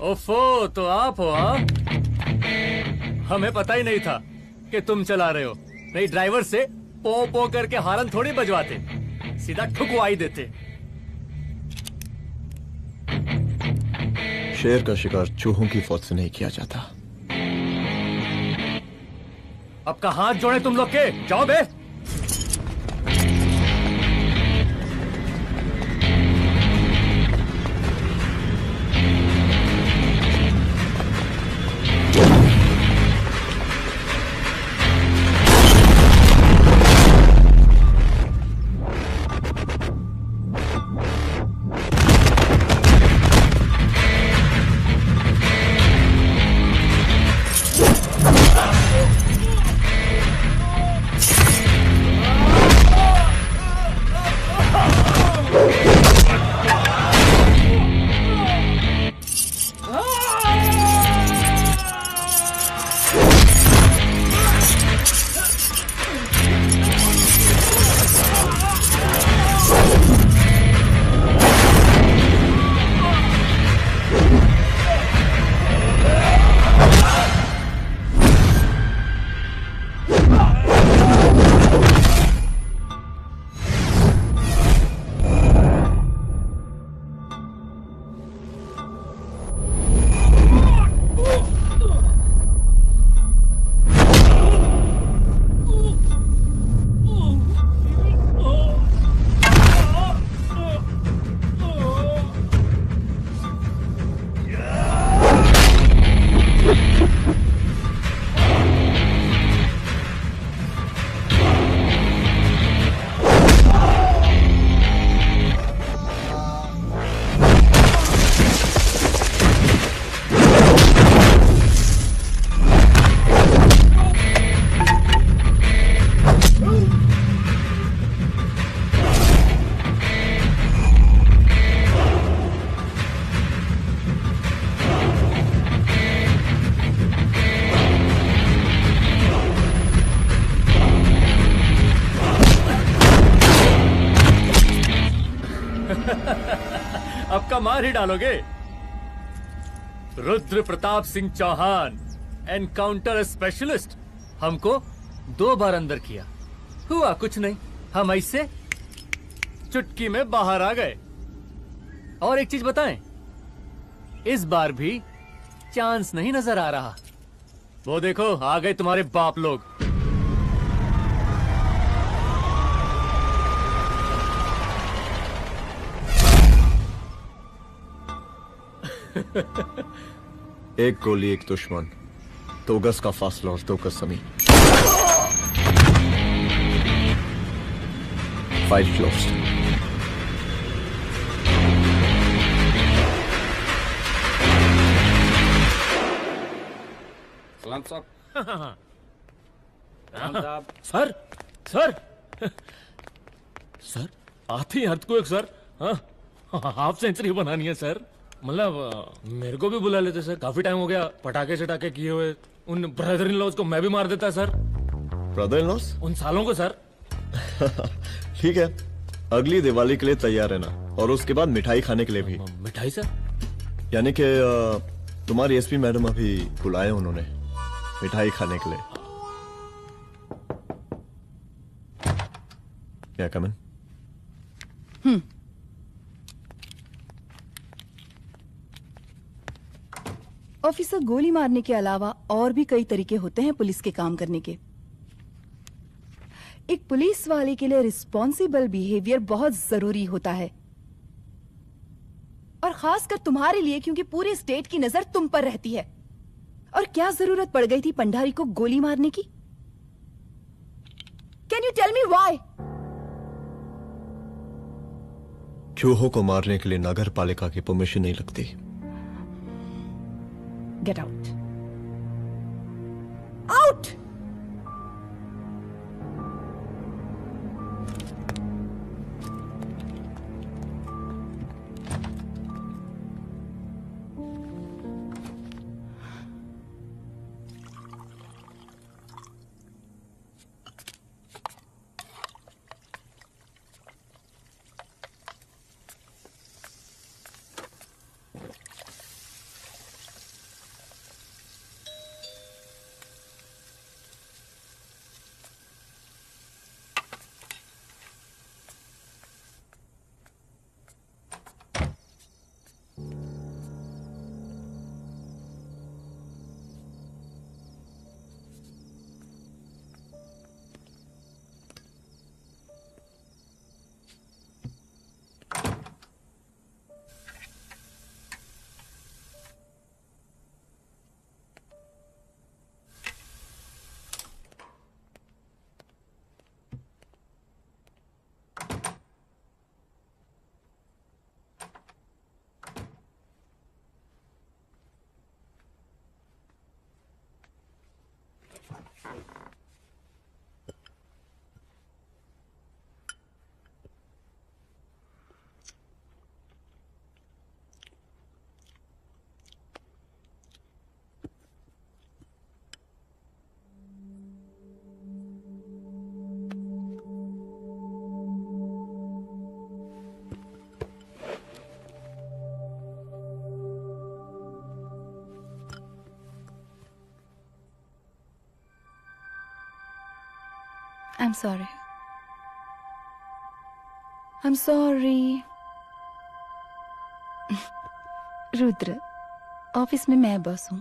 ओफो, तो आप हो हाँ? हमें पता ही नहीं था कि तुम चला रहे हो। नहीं ड्राइवर से पो पो करके हारन थोड़ी बजवाते, सीधा ठुकवाई देते। शेर का शिकार चूहों की फौज से नहीं किया जाता। अब का हाथ जोड़े तुम लोग के, जाओ बे। अब का मार ही डालोगे। रुद्र प्रताप सिंह चौहान, एनकाउंटर स्पेशलिस्ट, हमको 2 बार अंदर किया, हुआ कुछ नहीं। हम ऐसे चुटकी में बाहर आ गए। और एक चीज बताएं, इस बार भी चांस नहीं नजर आ रहा। वो देखो आ गए तुम्हारे बाप लोग। एक गोली एक दुश्मन, 2 गज का फासला और 2 गज जमीन। File closed. सलाम साहब। सर सर सर आती अर्थक्वेक सर। हाँ, हाफ सेंचुरी बनानी है सर। मतलब मेरे को भी बुला लेते सर, काफी टाइम हो गया पटाखे चटाखे किए हुए। उन ब्रदर इन लॉज को मैं भी मार देता सर। Brother in laws? उन सालों को सर। ठीक है, अगली दिवाली के लिए तैयार रहना, और उसके बाद मिठाई खाने के लिए भी। मिठाई सर? यानी कि तुम्हारी एसपी मैडम अभी बुलाए उन्होंने मिठाई खाने के लिए। क्या कमन? ऑफिसर, गोली मारने के अलावा और भी कई तरीके होते हैं पुलिस के काम करने के। एक पुलिस वाले के लिए रिस्पॉन्सिबल बिहेवियर बहुत जरूरी होता है, और खासकर तुम्हारे लिए, क्योंकि पूरे स्टेट की नजर तुम पर रहती है। और क्या जरूरत पड़ गई थी पंडारी को गोली मारने की? Can you tell me why? चूहों को मारने के लिए नगर पालिका की परमिशन नहीं लगती। Get out. Out! I'm sorry. I'm sorry. Rudra, office में मैं बॉस हूं,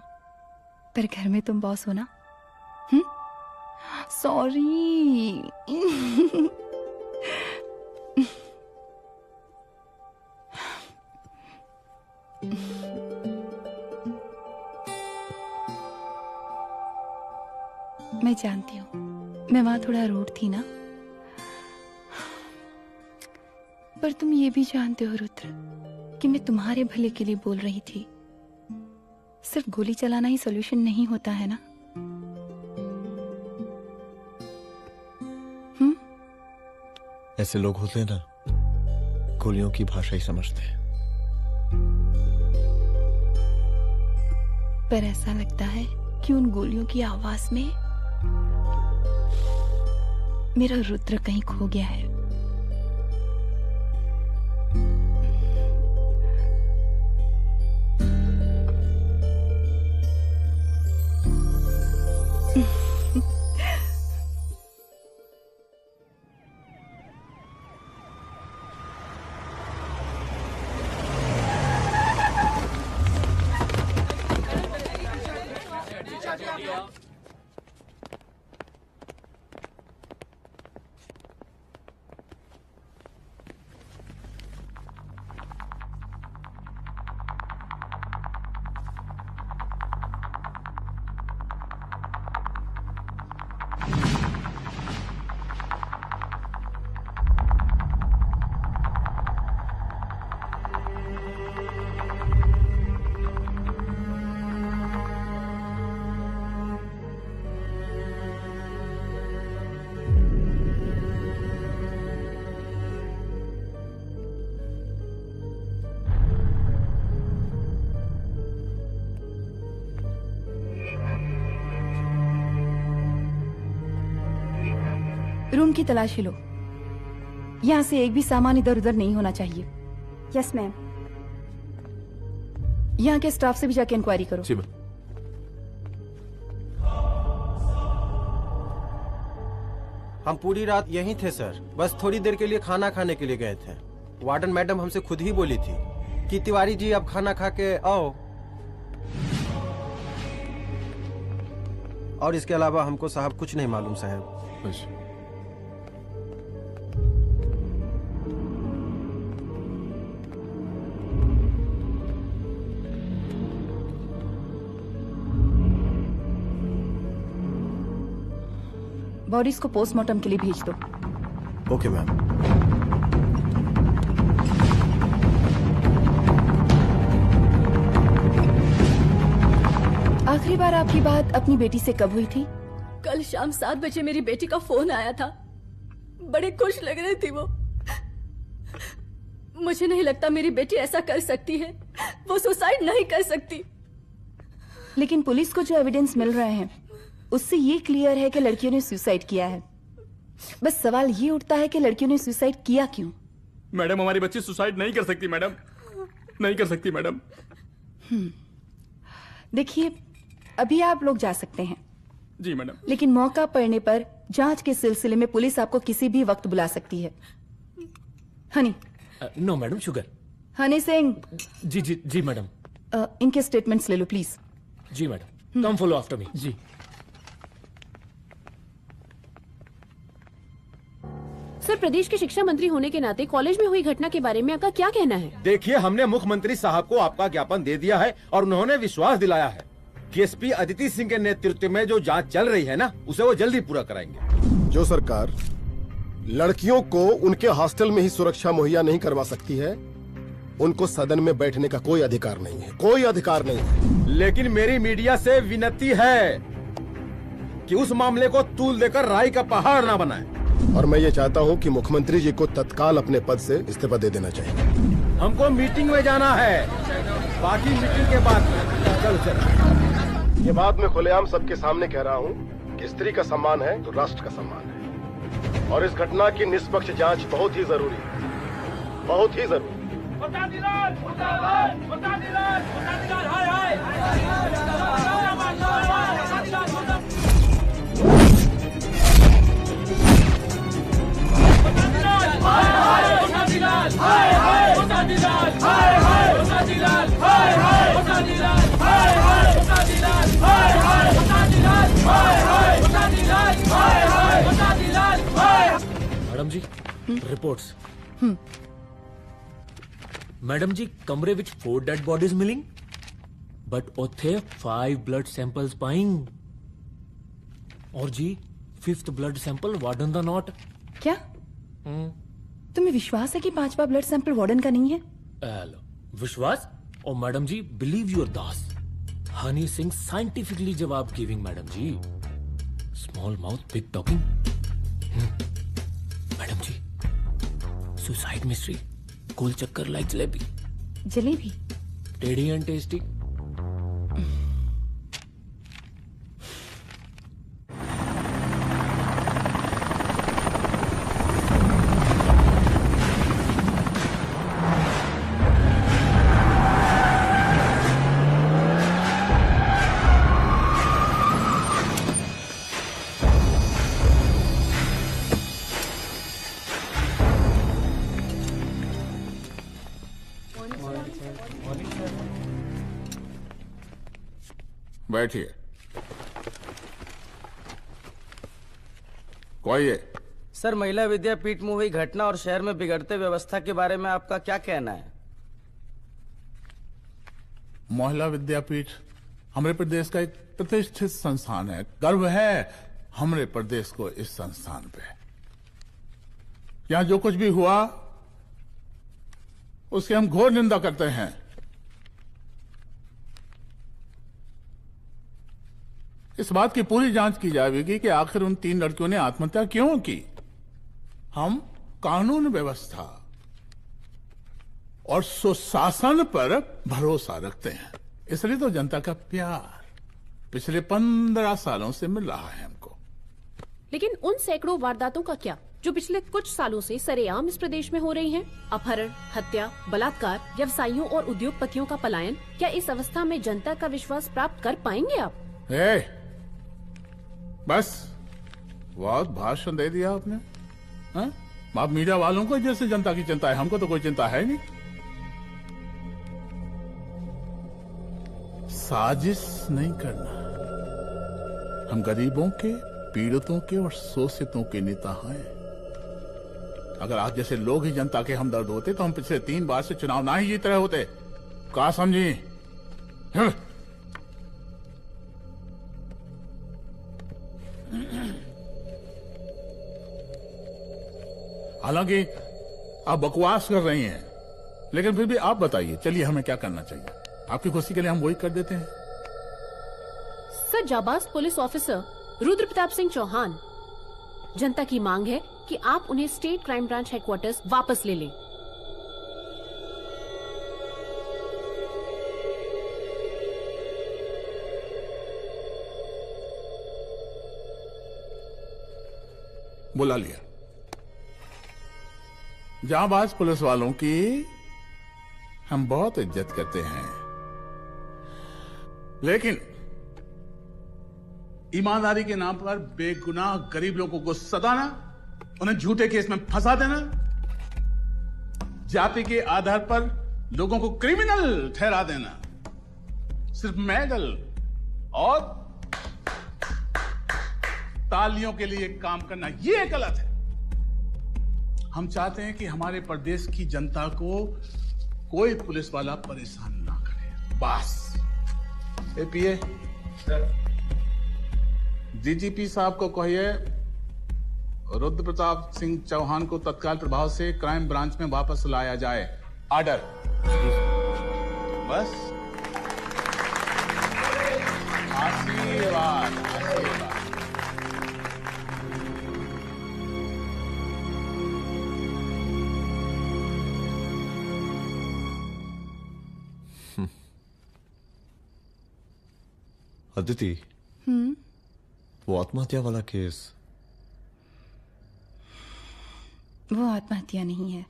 पर घर में तुम बॉस हो ना? सॉरी. मैं जानती हूँ, मैं वहां थोड़ा रूड थी ना, पर तुम ये भी जानते हो रुद्र कि मैं तुम्हारे भले के लिए बोल रही थी. सिर्फ गोली चलाना ही सॉल्यूशन नहीं होता है ना. ऐसे लोग होते हैं ना, गोलियों की भाषा ही समझते हैं. पर ऐसा लगता है कि उन गोलियों की आवाज में मेरा रुद्र कहीं खो गया है. रूम की तलाशी लो. यहाँ से एक भी सामान इधर उधर नहीं होना चाहिए. Yes ma'am. यहाँ के स्टाफ से भी जाके इंक्वायरी करो. जी मैम. हम पूरी रात यहीं थे सर, बस थोड़ी देर के लिए खाना खाने के लिए गए थे. वार्डन मैडम हमसे खुद ही बोली थी कि तिवारी जी आप खाना खा के आओ, और इसके अलावा हमको साहब कुछ नहीं मालूम साहब. बस. बॉडीज को पोस्टमार्टम के लिए भेज दो. Okay ma'am. आखिरी बार आपकी बात अपनी बेटी से कब हुई थी? कल शाम 7 बजे मेरी बेटी का फोन आया था. बड़ी खुश लग रही थी वो. मुझे नहीं लगता मेरी बेटी ऐसा कर सकती है. वो सुसाइड नहीं कर सकती. लेकिन पुलिस को जो एविडेंस मिल रहे हैं उससे ये क्लियर है कि लड़कियों ने सुसाइड किया है. बस सवाल ये उठता है कि लड़कियों ने सुसाइड किया क्यों? मैडम, हमारी बच्ची सुसाइड नहीं कर सकती मैडम, नहीं कर सकती मैडम. देखिए, अभी आप लोग जा सकते हैं. जी मैडम. लेकिन मौका पड़ने पर जांच के सिलसिले में पुलिस आपको किसी भी वक्त बुला सकती है. Honey. No madam, sugar. Honey Singh. जी जी जी मैडम. इनके स्टेटमेंट्स ले लो प्लीज. जी madam. Come follow after me. जी. सर, प्रदेश के शिक्षा मंत्री होने के नाते कॉलेज में हुई घटना के बारे में आपका क्या कहना है? देखिए, हमने मुख्यमंत्री साहब को आपका ज्ञापन दे दिया है और उन्होंने विश्वास दिलाया है कि एसपी अदिति सिंह के नेतृत्व में जो जांच चल रही है ना, उसे वो जल्दी पूरा कराएंगे. जो सरकार लड़कियों को उनके हॉस्टल में ही सुरक्षा मुहैया नहीं करवा सकती है, उनको सदन में बैठने का कोई अधिकार नहीं है. कोई अधिकार नहीं है. लेकिन मेरी मीडिया से विनती है कि उस मामले को तूल देकर राई का पहाड़ ना बनाए. और मैं ये चाहता हूँ कि मुख्यमंत्री जी को तत्काल अपने पद से इस्तीफा दे देना चाहिए. हमको मीटिंग में जाना है, बाकी मीटिंग के बाद. चल. ये बात मैं खुलेआम सबके सामने कह रहा हूँ कि स्त्री का सम्मान है तो राष्ट्र का सम्मान है, और इस घटना की निष्पक्ष जांच बहुत ही जरूरी है. बहुत ही जरूरी. ਰਿਪੋਰਟਸ ਮੈਡਮ ਜੀ ਕਮਰੇ ਵਿੱਚ 4 ਡੈਡ ਬੋਡੀਜ਼ ਮਿਲਿੰਗ ਬਟ ਉੱਥੇ 5 ਬਲੱਡ ਸੈਂਪਲਸ ਪਾਈਂਗ और जी 5th ब्लड सैंपल वार्डन दा नॉट क्या तुम्हें विश्वास है कि 5वां ब्लड सैंपल वार्डन का नहीं है? हेलो विश्वास और मैडम जी बिलीव योर दास हनी सिंह साइंटिफिकली जवाब giving madam ji small mouth big talking madam ji suicide mystery गोल चक्कर लाइक जलेबी जलेबी टेढ़ी एंड टेस्टी बैठिए। कोई है? सर, महिला विद्यापीठ में हुई घटना और शहर में बिगड़ते व्यवस्था के बारे में आपका क्या कहना है? महिला विद्यापीठ हमारे प्रदेश का एक प्रतिष्ठित संस्थान है। गर्व है हमारे प्रदेश को इस संस्थान पे। यहां जो कुछ भी हुआ उसकी हम घोर निंदा करते हैं। इस बात की पूरी जांच की जाएगी कि आखिर उन 3 लड़कियों ने आत्महत्या क्यों की। हम कानून व्यवस्था और सुशासन पर भरोसा रखते हैं, इसलिए तो जनता का प्यार पिछले 15 सालों से मिल रहा है हमको। लेकिन उन सैकड़ों वारदातों का क्या जो पिछले कुछ सालों से सरेआम इस प्रदेश में हो रही हैं? अपहरण, हत्या, बलात्कार, व्यवसायियों और उद्योगपतियों का पलायन। क्या इस अवस्था में जनता का विश्वास प्राप्त कर पाएंगे आप? बस बहुत भाषण दे दिया आपने। हाँ? आप मीडिया वालों को जैसे जनता की चिंता है, हमको तो कोई चिंता है नहीं। साजिश नहीं करना। हम गरीबों के, पीड़ितों के और शोषितों के नेता हैं। अगर आप जैसे लोग ही जनता के हमदर्द होते तो हम पिछले 3 बार से चुनाव ना ही जीत रहे होते। कहा समझी? हालांकि आप बकवास कर रही हैं, लेकिन फिर भी आप बताइए, चलिए हमें क्या करना चाहिए? आपकी खुशी के लिए हम वही कर देते हैं। सर, जाबाज पुलिस ऑफिसर रुद्र प्रताप सिंह चौहान, जनता की मांग है कि आप उन्हें स्टेट क्राइम ब्रांच हेडक्वार्टर्स वापस ले लें। बुला लिया। जाबाज पुलिस वालों की हम बहुत इज्जत करते हैं, लेकिन ईमानदारी के नाम पर बेगुनाह गरीब लोगों को सताना, उन्हें झूठे केस में फंसा देना, जाति के आधार पर लोगों को क्रिमिनल ठहरा देना, सिर्फ मेडल और तालियों के लिए काम करना, ये गलत है। हम चाहते हैं कि हमारे प्रदेश की जनता को कोई पुलिस वाला परेशान ना करे, बस। एपीए डीजीपी साहब को कहिए रुद्र प्रताप सिंह चौहान को तत्काल प्रभाव से क्राइम ब्रांच में वापस लाया जाए। ऑर्डर। बस। आशीर्वाद, आशीर्वाद। अदिति, वो आत्महत्या वाला केस, वो आत्महत्या नहीं है।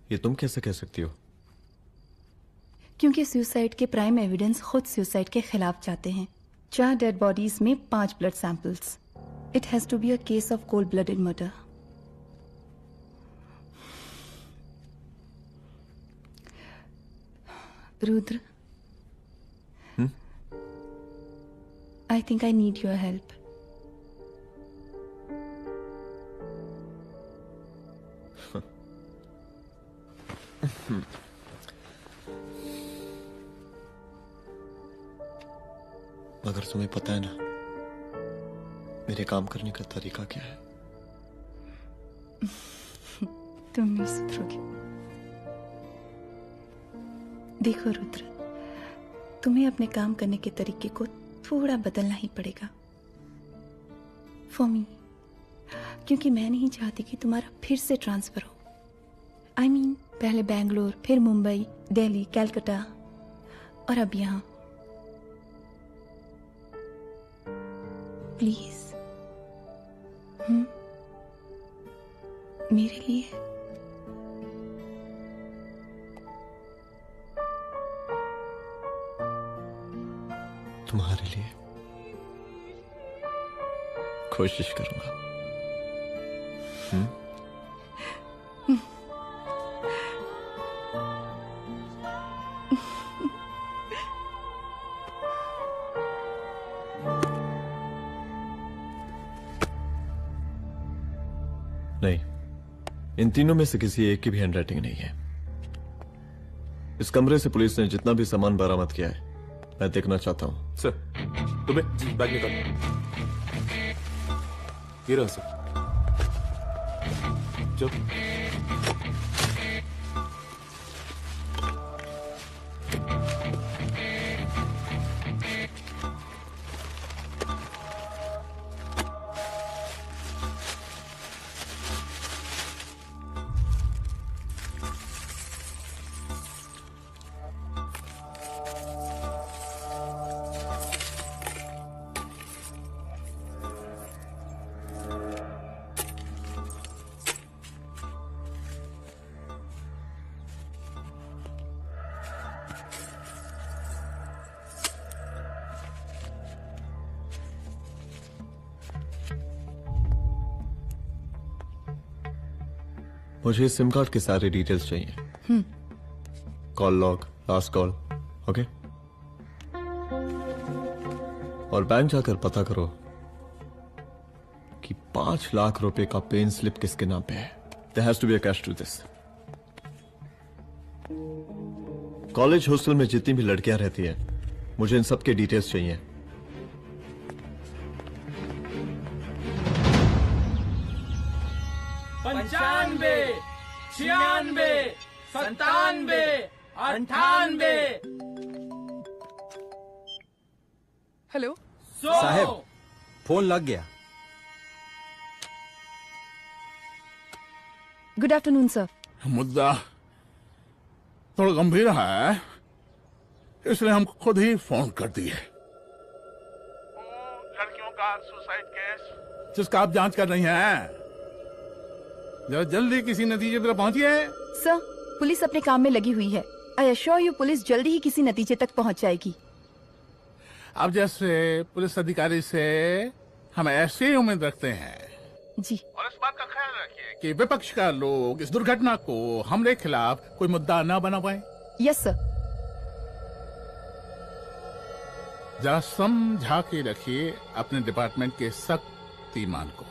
ये तुम कैसे कह सकती हो? क्योंकि सुसाइड के प्राइम एविडेंस खुद सुसाइड के खिलाफ जाते हैं। 4 डेड बॉडीज में 5 blood samples. It has to be a case of cold blooded murder. Rudra, I think I need your help. मगर तुम्हें पता है ना मेरे काम करने का तरीका क्या है? तुम नहीं सुधरोगे। देखो रुद्र, तुम्हें अपने काम करने के तरीके को थोड़ा बदलना ही पड़ेगा फॉर मी, क्योंकि मैं नहीं चाहती कि तुम्हारा फिर से ट्रांसफर हो। I mean, पहले बैंगलोर, फिर मुंबई, दिल्ली, कलकत्ता और अब यहाँ। प्लीज मेरे लिए। तुम्हारे लिए कोशिश करूंगा। नहीं, इन तीनों में से किसी एक की भी हैंडराइटिंग नहीं है। इस कमरे से पुलिस ने जितना भी सामान बरामद किया है मैं देखना चाहता हूं। सर, तुम्हें बैग निकाल। ये रहा सर। चलो। मुझे सिम कार्ड के सारे डिटेल्स चाहिए। Call log, last call, okay? और बैंक जाकर पता करो कि 5 लाख रुपए का पेन स्लिप किसके नाम पे है। There has to be a cash to this. College hostel में जितनी भी लड़कियां रहती हैं, मुझे इन सब के डिटेल्स चाहिए। 95, 96, 97, 98। हेलो साहब, फोन लग गया। Good afternoon sir. मुद्दा थोड़ा गंभीर है, इसलिए हम खुद ही फोन कर दिए। लड़कियों का सुसाइड केस जिसका आप जांच कर रही हैं, जरा जल्दी किसी नतीजे पर पहुंचिए। सर, पुलिस अपने काम में लगी हुई है। आई एश्योर यू, पुलिस जल्दी ही किसी नतीजे तक पहुंच जाएगी। आप जैसे पुलिस अधिकारी से हम ऐसी ही उम्मीद रखते हैं जी। और इस बात का ख्याल रखिए कि विपक्ष का लोग इस दुर्घटना को हमरे खिलाफ कोई मुद्दा न बना पाए। Yes sir. जरा समझा के रखिए अपने डिपार्टमेंट के शक्तिमान को।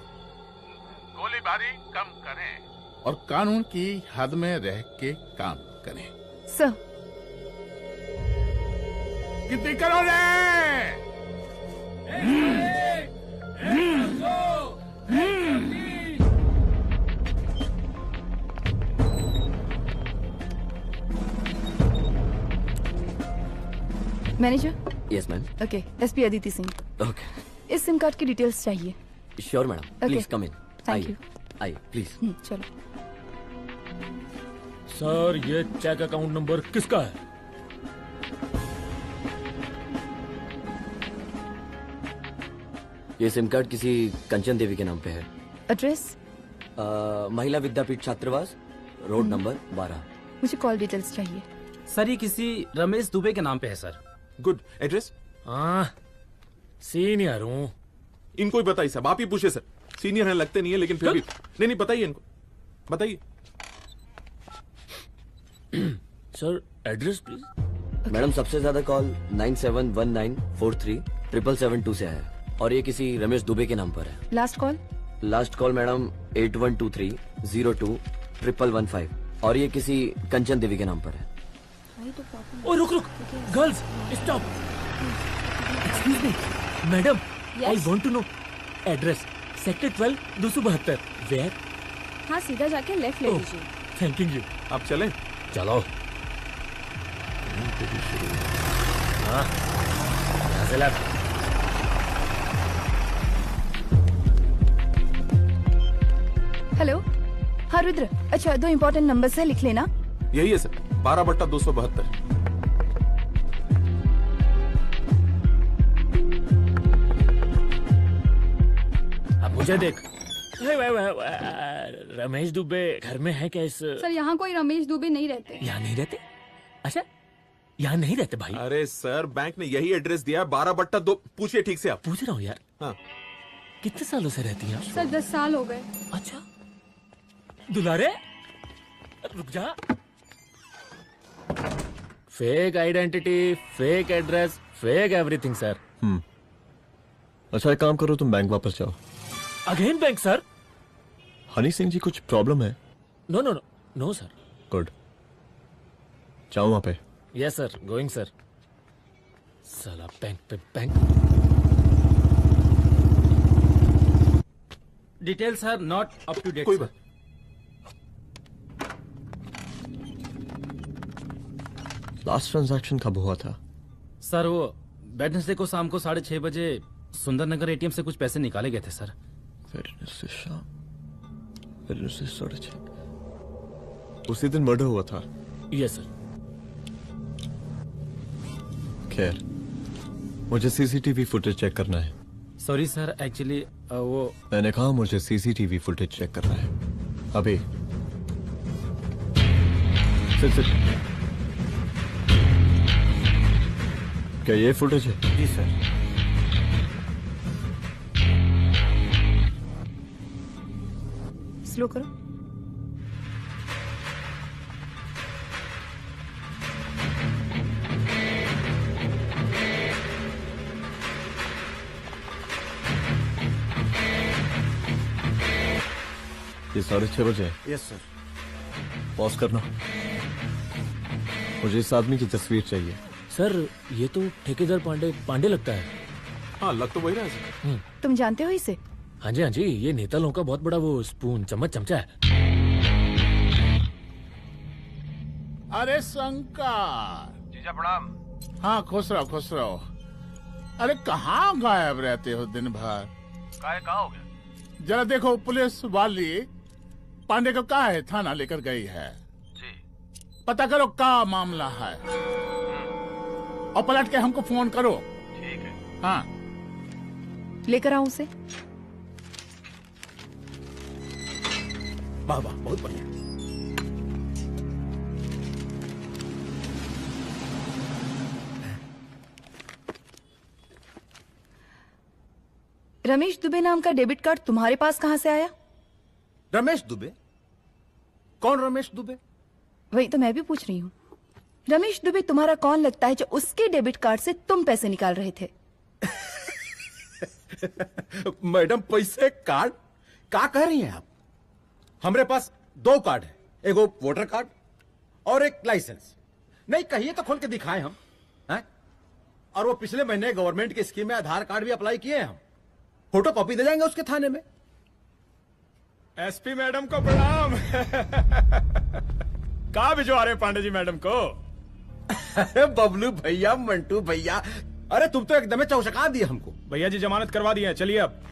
गोलीबारी कम करें और कानून की हद में रह के काम करें। सर। कितनी करोगे? Manager. Yes ma'am. Okay, SP Aditi Singh. Okay. इस सिम कार्ड की डिटेल्स चाहिए। Sure madam, please come in. Thank you. आइए प्लीज। चलो। सर, ये चेक अकाउंट नंबर किसका है? ये सिम कार्ड किसी कंचन देवी के नाम पे है। एड्रेस? महिला विद्यापीठ छात्रावास, रोड नंबर 12। मुझे कॉल डिटेल्स चाहिए। सर, ये किसी रमेश दुबे के नाम पे है सर। गुड। एड्रेस? हाँ, सीनियर हूँ। इनको ही बताइए साहब, आप ही पूछे सर। सीनियर हैं लगते नहीं है, लेकिन फिर भी नहीं बताइए इनको, बताइए। Sir, address please. मैडम, सबसे ज्यादा कॉल 9719437772 से है और ये किसी रमेश दुबे के नाम पर है। Last call? Last call madam 8123021115। और ये किसी कंचन देवी के नाम पर है। ओ रुक रुक, girls stop. Excuse me madam, I want to know address. Sector 12 272 where? हाँ, सीधा जाके लेफ्ट ले लीजिए। Thank you. आप चलें? चलो। हाँ, यहाँ से लेफ्ट। हेलो। हाँ रुद्र, अच्छा 2 इम्पोर्टेंट नंबर्स है, लिख लेना। यही है सर, 12/272। अब मुझे देख। रमेश दुबे घर में है क्या? इस सर, यहाँ कोई रमेश दुबे नहीं रहते। यहाँ नहीं रहते? अच्छा, यहाँ नहीं रहते भाई? अरे सर, बैंक ने यही एड्रेस दिया है, 12/2। पूछिए ठीक से आप। पूछ रहा हूँ यार। हाँ। कितने सालों से रहती हैं? सर 10 साल हो गए। अच्छा दुलारे, रुक जा। Fake identity, fake address, fake everything sir. अच्छा एक काम करो, तुम बैंक वापस जाओ। Again bank sir? Honey Singh ji कुछ प्रॉब्लम है? No no no no sir. Good, जाओ वहां पे। Yes sir, going sir. साला बैंक पे bank. Details are not up to date. कोई बात। लास्ट ट्रांजैक्शन कब हुआ था? सर वो वेडनेसडे को शाम को 6:30 बजे सुंदरनगर एटीएम से कुछ पैसे निकाले गए थे सर। वेडनेसडे शाम, वेडनेसडे 6:30। उसी दिन मर्डर हुआ था? Yes sir. खैर, मुझे सीसीटीवी फुटेज चेक करना है। सॉरी सर, एक्चुअली वो मैंने कहा मुझे सीसीटीवी फुटेज चेक करना है अभी। सिट। क्या ये फुटेज है? जी सर। स्लो करो। ये 6:30 बजे है। Yes sir. पॉज करना। मुझे इस आदमी की तस्वीर चाहिए। सर ये तो ठेकेदार पांडे लगता है। हाँ, लग तो वही रहा है सर। तुम जानते हो इसे? हाँ जी हाँ जी, ये नेता लोगों का बहुत बड़ा वो स्पून चमचा है। अरे शंकर। जीजा प्रणाम। हाँ खुश रहो। अरे कहाँ गायब रहते हो दिन भर? कहाँ हो गया? जरा देखो, पुलिस वाली पांडे को कहा है थाना लेकर गई है। जी। पता करो क्या मामला है और पलट के हमको फोन करो। ठीक है। हाँ, लेकर आऊं उसे? वाह वाह, बहुत बढ़िया। रमेश दुबे नाम का डेबिट कार्ड तुम्हारे पास कहां से आया? रमेश दुबे? कौन रमेश दुबे? वही तो मैं भी पूछ रही हूँ। रमेश दुबे तुम्हारा कौन लगता है जो उसके डेबिट कार्ड से तुम पैसे निकाल रहे थे? मैडम, पैसे कार्ड क्या कह रही हैं आप? हमारे पास 2 कार्ड है, एक वोटर कार्ड और एक लाइसेंस। नहीं कहिए तो खोल के दिखाएं हम हैं? और वो पिछले महीने गवर्नमेंट की स्कीम में आधार कार्ड भी अप्लाई किए हैं हम। फोटो कॉपी दे जाएंगे उसके थाने में। एसपी मैडम को प्रणाम। कहाँ भिजवा रहे पांडे जी मैडम को? अरे बबलू भैया, मंटू भैया, अरे तुम तो एकदम चौंका दिए हमको। भैया जी जमानत करवा दिए हैं, चलिए अब।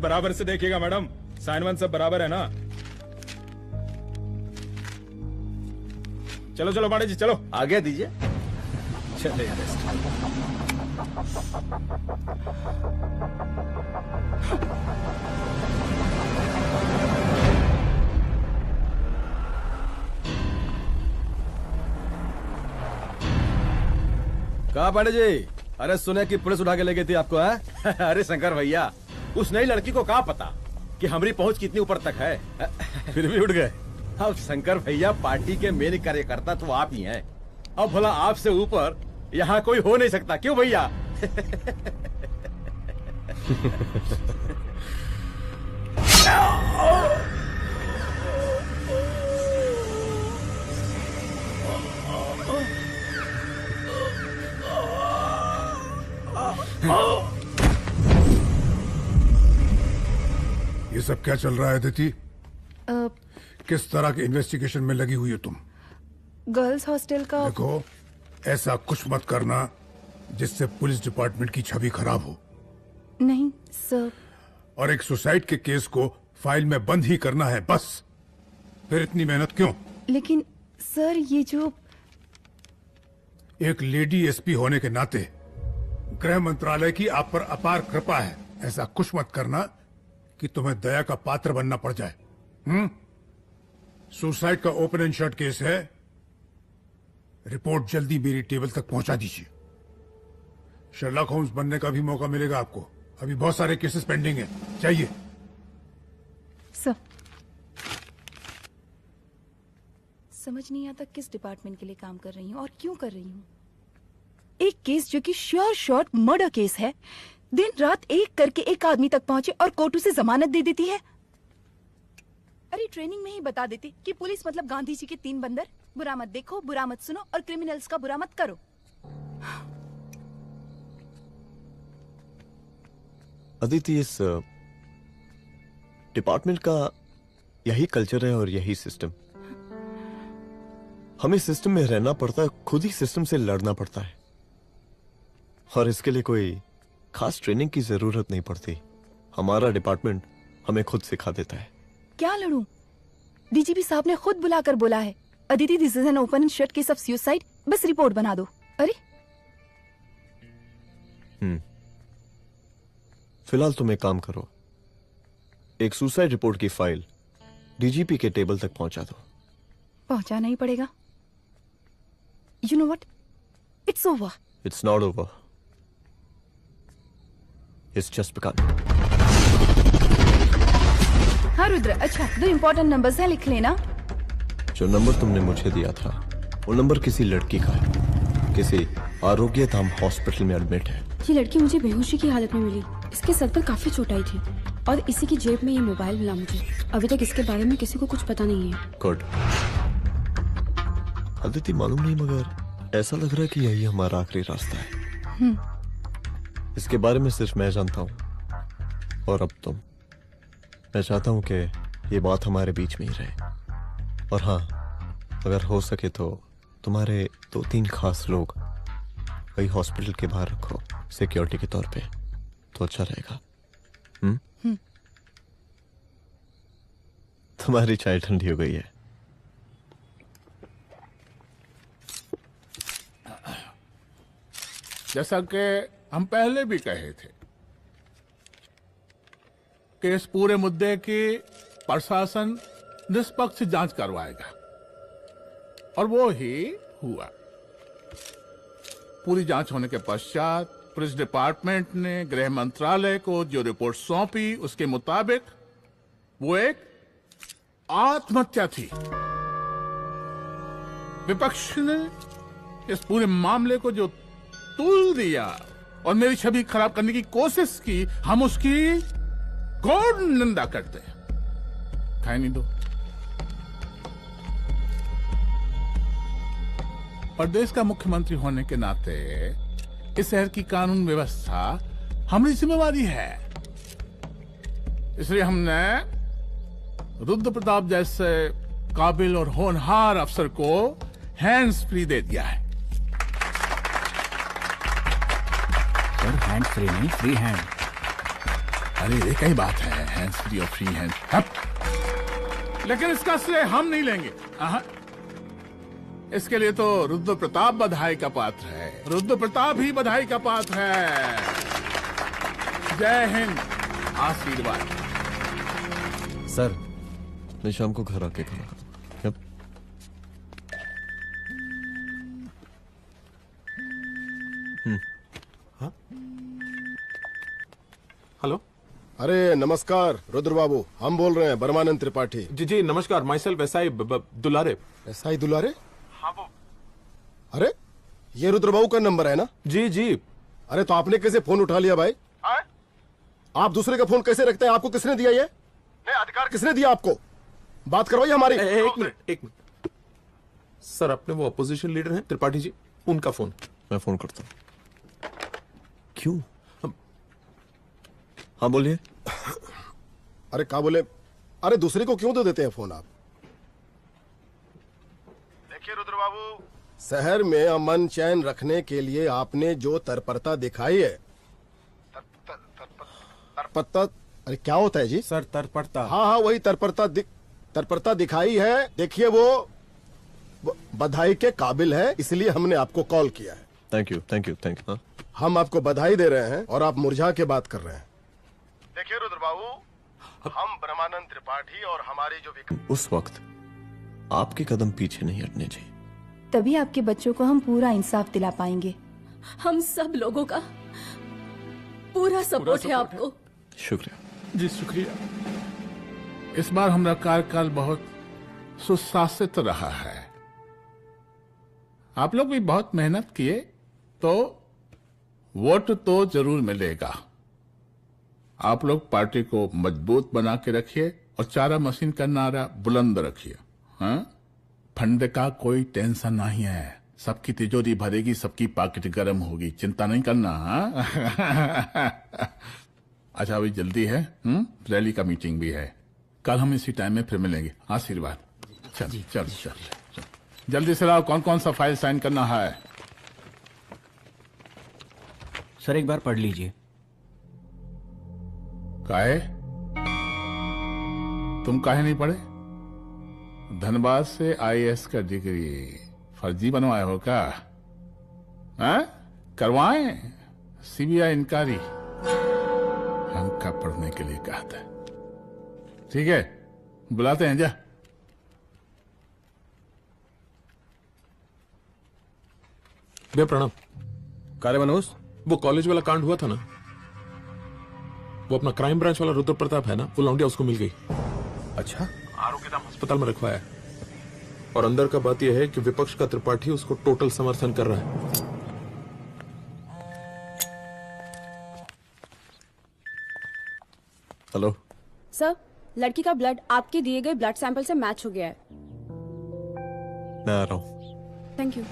बराबर से देखिएगा मैडम, साइन वन सब बराबर है ना? चलो चलो पांडे जी चलो। आगे दीजिए। चले कहा पांडे जी? अरे सुने कि पुलिस उठा के ले गई थी आपको है? अरे शंकर भैया, उस नई लड़की को क्या पता कि हमारी पहुंच कितनी ऊपर तक है। फिर भी उठ गए। अब शंकर भैया, पार्टी के मेन कार्यकर्ता तो आप ही हैं। अब भला आपसे ऊपर यहाँ कोई हो नहीं सकता, क्यों भैया? ये सब क्या चल रहा है अदिति? किस तरह के इन्वेस्टिगेशन में लगी हुई हो तुम? गर्ल्स हॉस्टल का। देखो, ऐसा कुछ मत करना जिससे पुलिस डिपार्टमेंट की छवि खराब हो। नहीं सर। और एक सुसाइड के केस को फाइल में बंद ही करना है बस। फिर इतनी मेहनत क्यों? लेकिन सर ये जो एक लेडी एसपी होने के नाते गृह मंत्रालय की आप पर अपार कृपा है। ऐसा कुछ मत करना कि तुम्हें दया का पात्र बनना पड़ जाए। सुसाइड का ओपन एंड शट केस है। रिपोर्ट जल्दी मेरी टेबल तक पहुंचा दीजिए। शर्लॉक होम्स बनने का भी मौका मिलेगा आपको। अभी बहुत सारे केसेस पेंडिंग हैं। चाहिए सर। समझ नहीं आता किस डिपार्टमेंट के लिए काम कर रही हूँ और क्यों कर रही हूँ। एक केस जो कि श्योर शॉर्ट मर्डर केस है, दिन रात एक करके एक आदमी तक पहुंचे और कोर्ट उसे जमानत दे देती है। अरे ट्रेनिंग में ही बता देती कि पुलिस मतलब गांधी जी के 3 बंदर। बुरा मत देखो, बुरा मत सुनो और क्रिमिनल्स का बुरा मत करो। अदिति, इस डिपार्टमेंट का यही कल्चर है और यही सिस्टम। हमें सिस्टम में रहना पड़ता है, खुद ही सिस्टम से लड़ना पड़ता है, और इसके लिए कोई खास ट्रेनिंग की जरूरत नहीं पड़ती। हमारा डिपार्टमेंट हमें खुद सिखा देता है। क्या लड़ूं? डीजीपी साहब ने खुद बुलाकर बोला है, Aditi this is an open and shut case of suicide, बस रिपोर्ट बना दो। अरे फिलहाल तुम एक काम करो, एक सुसाइड रिपोर्ट की फाइल डीजीपी के टेबल तक पहुंचा दो। पहुंचाना ही पड़ेगा। You know what, it's over. It's not over, it's just begun. हाँ रुद्र, अच्छा 2 इंपॉर्टेंट नंबर्स हैं, लिख लेना। जो नंबर तुमने मुझे दिया था वो नंबर किसी लड़की का है, किसी आरोग्य धाम हॉस्पिटल में एडमिट है। ये लड़की मुझे बेहोशी की हालत में मिली। इसके सर पर काफी चोट आई थी और इसी की जेब में ये मोबाइल मिला मुझे। अभी तक इसके बारे में किसी को कुछ पता नहीं है। गुड। अदिति, मालूम नहीं मगर ऐसा लग रहा है कि यही हमारा आखिरी रास्ता है। इसके बारे में सिर्फ मैं जानता हूँ और अब तुम। मैं चाहता हूँ कि ये बात हमारे बीच में ही रहे। और हाँ, अगर हो सके तो तुम्हारे 2-3 खास लोग वही हॉस्पिटल के बाहर रखो सिक्योरिटी के तौर पे, तो अच्छा रहेगा। तुम्हारी चाय ठंडी हो गई है। जैसा कि हम पहले भी कहे थे कि इस पूरे मुद्दे की प्रशासन निष्पक्ष जांच करवाएगा, और वो ही हुआ। पूरी जांच होने के पश्चात पुलिस डिपार्टमेंट ने गृह मंत्रालय को जो रिपोर्ट सौंपी उसके मुताबिक वो एक आत्महत्या थी। विपक्ष ने इस पूरे मामले को जो तुल दिया और मेरी छवि खराब करने की कोशिश की, हम उसकी घोर निंदा करते हैं। खाए नहीं दो। प्रदेश का मुख्यमंत्री होने के नाते इस शहर की कानून व्यवस्था हमारी जिम्मेवारी है। इसलिए हमने रुद्र प्रताप जैसे काबिल और होनहार अफसर को हैंड्स फ्री दे दिया है। सर हैंड फ्री नहीं, फ्री हैंड। अरे एक ही बात है, हैंड्स फ्री और फ्री हैंड। लेकिन इसका श्रेय हम नहीं लेंगे। इसके लिए तो रुद्र प्रताप बधाई का पात्र है। रुद्र प्रताप ही बधाई का पात्र है। जय हिंद। आशीर्वाद। सर, मैं शाम को घर आके खाना खाऊंगा। हेलो। अरे नमस्कार रुद्र बाबू, हम बोल रहे हैं परमानंद त्रिपाठी। जी जी नमस्कार। My self SI Dulare. SI दुलारे? हाँ वो। अरे ये रुद्र बाबू का नंबर है ना? जी जी। अरे तो आपने कैसे फोन उठा लिया भाई? आप दूसरे का फोन कैसे रखते हैं? आपको किसने दिया ये? नहीं, अधिकार किसने दिया आपको? बात करवाइए हमारी। एक मिनट। सर, अपने वो अपोजिशन लीडर हैं त्रिपाठी जी, उनका फोन। मैं फोन करता हूँ। क्यों? हाँ बोलिए। अरे क्या बोले? अरे दूसरे को क्यों दे देते हैं फोन आप? देखिए रुद्र बाबू, शहर में अमन चैन रखने के लिए आपने जो तत्परता दिखाई है, तत्परता, अरे क्या होता है जी? सर तत्परता। हाँ हाँ वही तत्परता दिखाई है। देखिए वो बधाई के काबिल है, इसलिए हमने आपको कॉल किया है। Thank you thank you thank you. हम आपको बधाई दे रहे हैं और आप मुरझा के बात कर रहे हैं। देखिए रुद्र बाबू, हम ब्रह्मानंद त्रिपाठी और हमारी जो उस वक्त आपके कदम पीछे नहीं हटने चाहिए। तभी आपके बच्चों को हम पूरा इंसाफ दिला पाएंगे। हम सब लोगों का पूरा सपोर्ट है आपको। शुक्रिया जी, शुक्रिया। इस बार हमारा कार्यकाल बहुत सुशासित रहा है। आप लोग भी बहुत मेहनत किए तो वोट तो जरूर मिलेगा। आप लोग पार्टी को मजबूत बना के रखिए और चारा मशीन का नारा बुलंद रखिए। हाँ, फंड का कोई टेंशन नहीं है। सबकी तिजोरी भरेगी, सबकी पॉकेट गर्म होगी, चिंता नहीं करना। हाँ? अच्छा अभी जल्दी है, रैली का मीटिंग भी है। कल हम इसी टाइम में फिर मिलेंगे। आशीर्वाद। चल चल चल जल्दी से लाओ, कौन कौन सा फाइल साइन करना है? सर एक बार पढ़ लीजिए। काहे? तुम काहे नहीं पढ़े? धनबाद से आईएएस का डिग्री फर्जी बनवाए हो क्या? करवाएं सीबीआई इंक्वायरी। हमका पढ़ने के लिए कहा था। ठीक है, बुलाते हैं। जा भैया प्रणाम। कार्य मनोज, वो कॉलेज वाला कांड हुआ था ना, वो अपना क्राइम ब्रांच वाला रुद्र प्रताप है ना, वो लौंडिया उसको मिल गई। अच्छा? आरोग्यधाम अस्पताल में रखवाया है। और अंदर का बात यह है कि विपक्ष का त्रिपाठी उसको टोटल समर्थन कर रहा है। हेलो सर, लड़की का ब्लड आपके दिए गए ब्लड सैंपल से मैच हो गया है। मैं आ रहा हूँ। Thank you.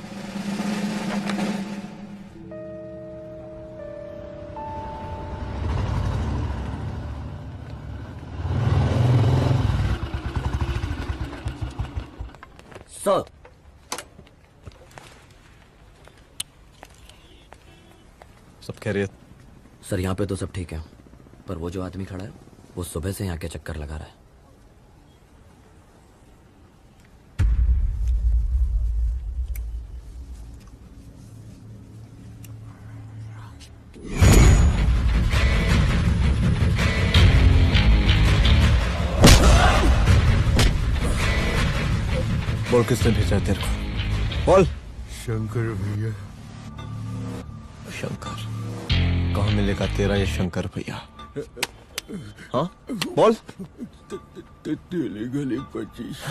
सर, सब खैरियत? सर यहाँ पे तो सब ठीक है, पर वो जो आदमी खड़ा है वो सुबह से यहाँ के चक्कर लगा रहा है। बोल किसने भेजा है तेरे को? बोल। शंकर भैया। शंकर? कहाँ मिलेगा तेरा ये शंकर भैया? हाँ बोल। गली 25।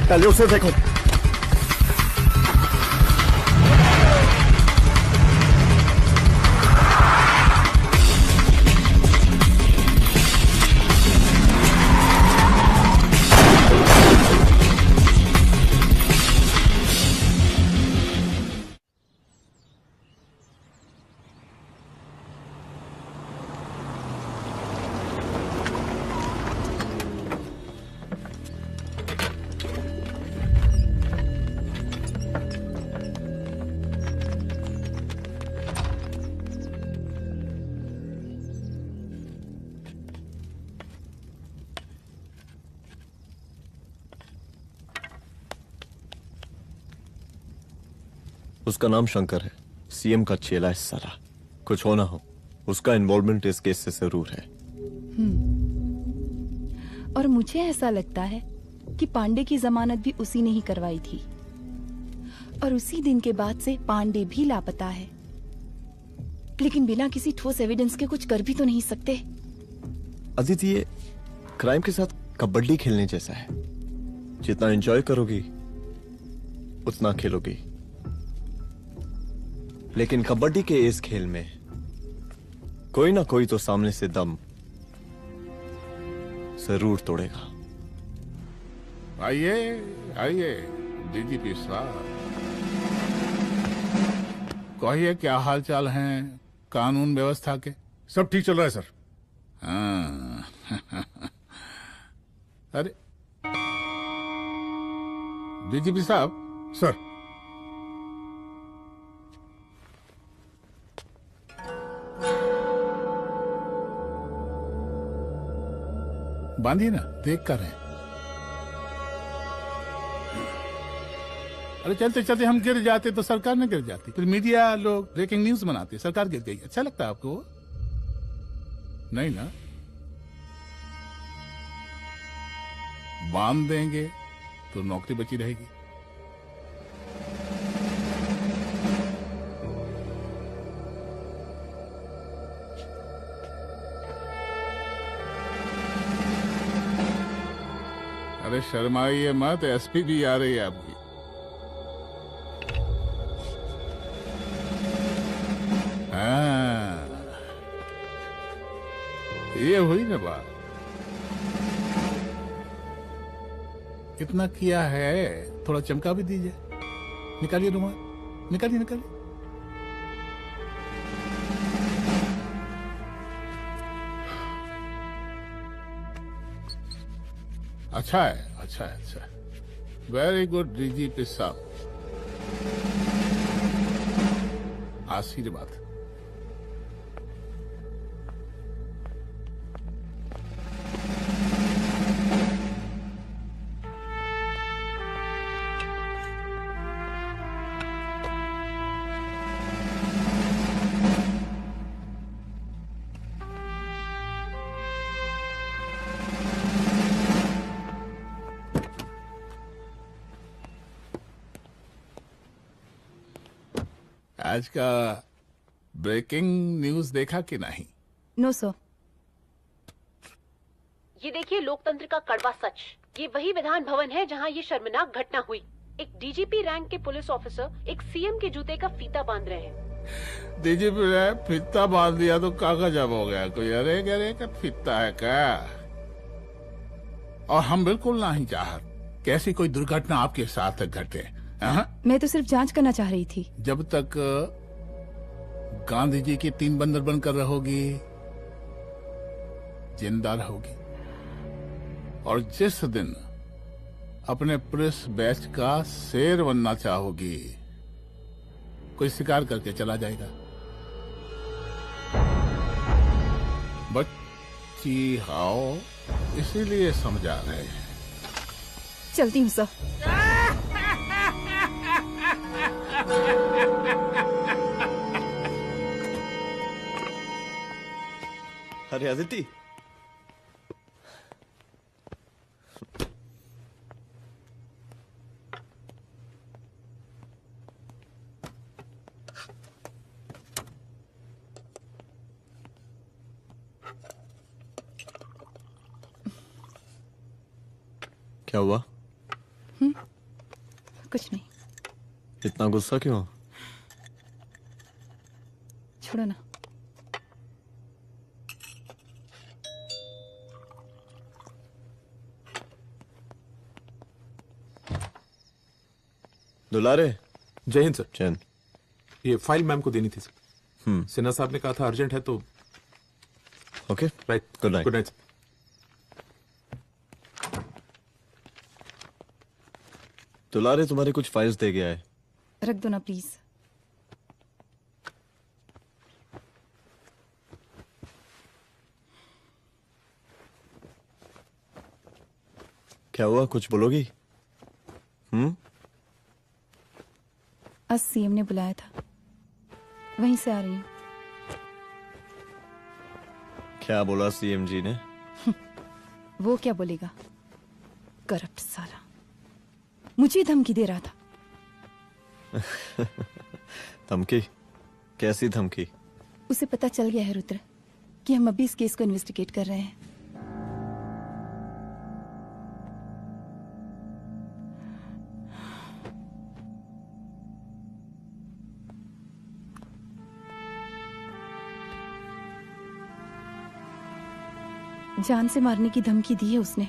पहले उसे देखो। उसका नाम शंकर है, सीएम का चेला है साला। कुछ हो ना हो, उसका इन्वॉल्वमेंट इस केस से जरूर है। और मुझे ऐसा लगता है कि पांडे की जमानत भी उसी ने ही करवाई थी, और उसी दिन के बाद से पांडे भी लापता है। लेकिन बिना किसी ठोस एविडेंस के कुछ कर भी तो नहीं सकते। अदिति, ये क्राइम के साथ कबड्डी खेलने जैसा है। जितना एंजॉय करोगी उतना खेलोगी, लेकिन कबड्डी के इस खेल में कोई ना कोई तो सामने से दम जरूर तोड़ेगा। आइए आइए डीजीपी साहब, कहिए क्या हाल चाल हैं कानून व्यवस्था के? सब ठीक चल रहा है सर। हाँ। अरे डीजीपी साहब। सर। बांधिए ना, देख कर रहे हैं। अरे चलते चलते हम गिर जाते तो सरकार न गिर जाती, फिर मीडिया लोग ब्रेकिंग न्यूज बनाते, सरकार गिर गई। अच्छा लगता है आपको? नहीं ना? बांध देंगे तो नौकरी बची रहेगी। अरे शर्माइए मत, एसपी भी आ रही है आपकी। हाँ, ये हुई ना बात। कितना किया है, थोड़ा चमका भी दीजिए। निकालिए रुमाल, निकालिए निकालिए। अच्छा है, अच्छा है, अच्छा है। वेरी गुड डीजीपी साहब, आशीर्वाद। आज का ब्रेकिंग न्यूज देखा कि नहीं? No sir. ये देखिए लोकतंत्र का कड़वा सच। ये वही विधान भवन है जहां ये शर्मनाक घटना हुई। एक डीजीपी रैंक के पुलिस ऑफिसर एक सीएम के जूते का फीता बांध रहे हैं। डीजीपी ने फीता बांध दिया तो कागज अब हो गया कोई? अरे गरे का फीता है क्या? और हम बिल्कुल नहीं चाहते कि ऐसी कोई दुर्घटना आपके साथ घटे। मैं तो सिर्फ जांच करना चाह रही थी। जब तक गांधी जी की 3 बंदर बनकर रहोगी, जिंदा रहोगी। और जिस दिन अपने पुलिस बैच का शेर बनना चाहोगी, कोई शिकार करके चला जाएगा। बच्ची हाओ, इसीलिए समझा रहे हैं। चलती हूँ सर। अरे अदिति, क्या हुआ? कुछ नहीं। इतना गुस्सा क्यों? छोड़ो ना। दुलारे। जय हिंद सर। जय हिंद। ये फाइल मैम को देनी थी सर। सिन्हा साहब ने कहा था अर्जेंट है तो। Okay right. Good night. Good night. दुलारे तुम्हारी कुछ फाइल्स दे गया है। रख दो ना प्लीज। क्या हुआ, कुछ बोलोगी? आज सीएम ने बुलाया था, वहीं से आ रही हूँ। क्या बोला सीएम जी ने? वो क्या बोलेगा, करप्ट साला, मुझे धमकी दे रहा था। धमकी? कैसी धमकी? उसे पता चल गया है रुद्र कि हम अभी इस केस को इन्वेस्टिगेट कर रहे हैं। जान से मारने की धमकी दी है उसने।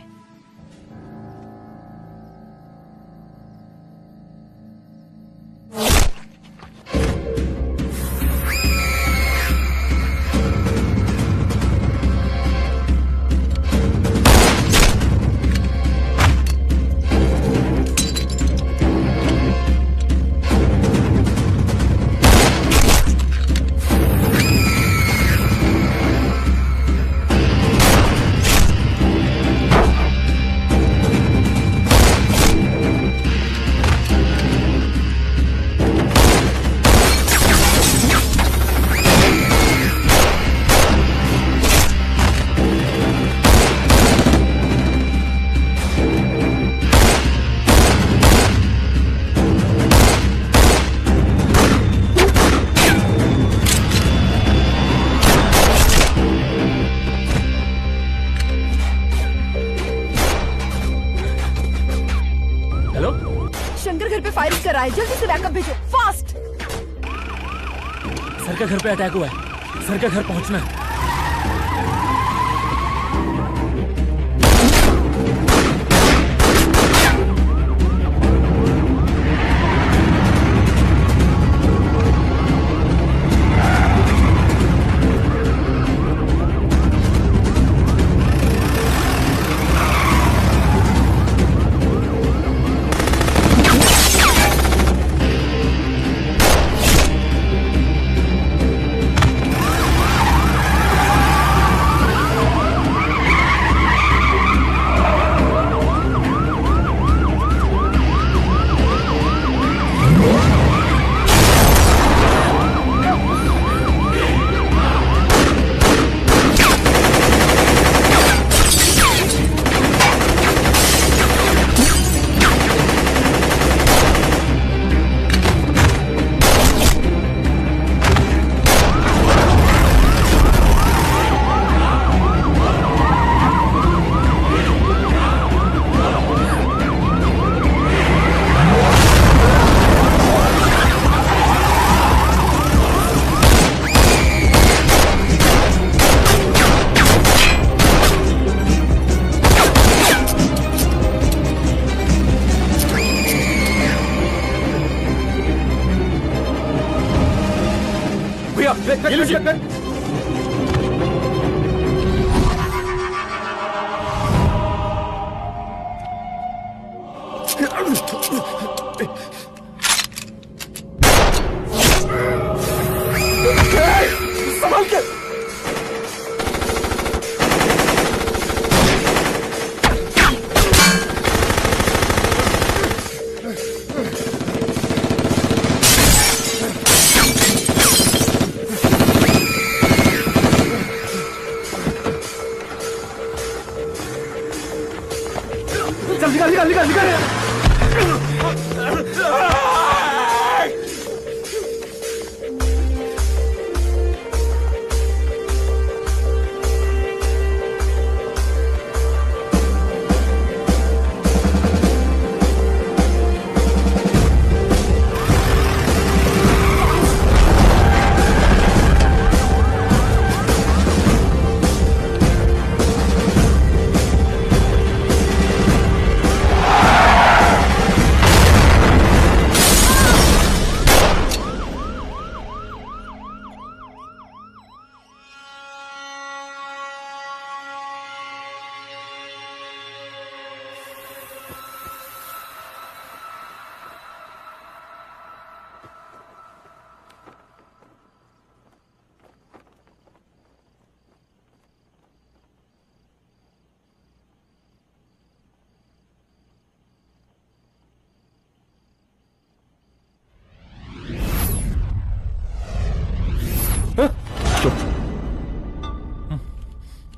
शंकर घर पे फायरिंग कर रहा है, जल्दी से बैकअप भेजो, फास्ट। सर का घर पे अटैक हुआ है, सर का घर पहुंचना है। संभाल के।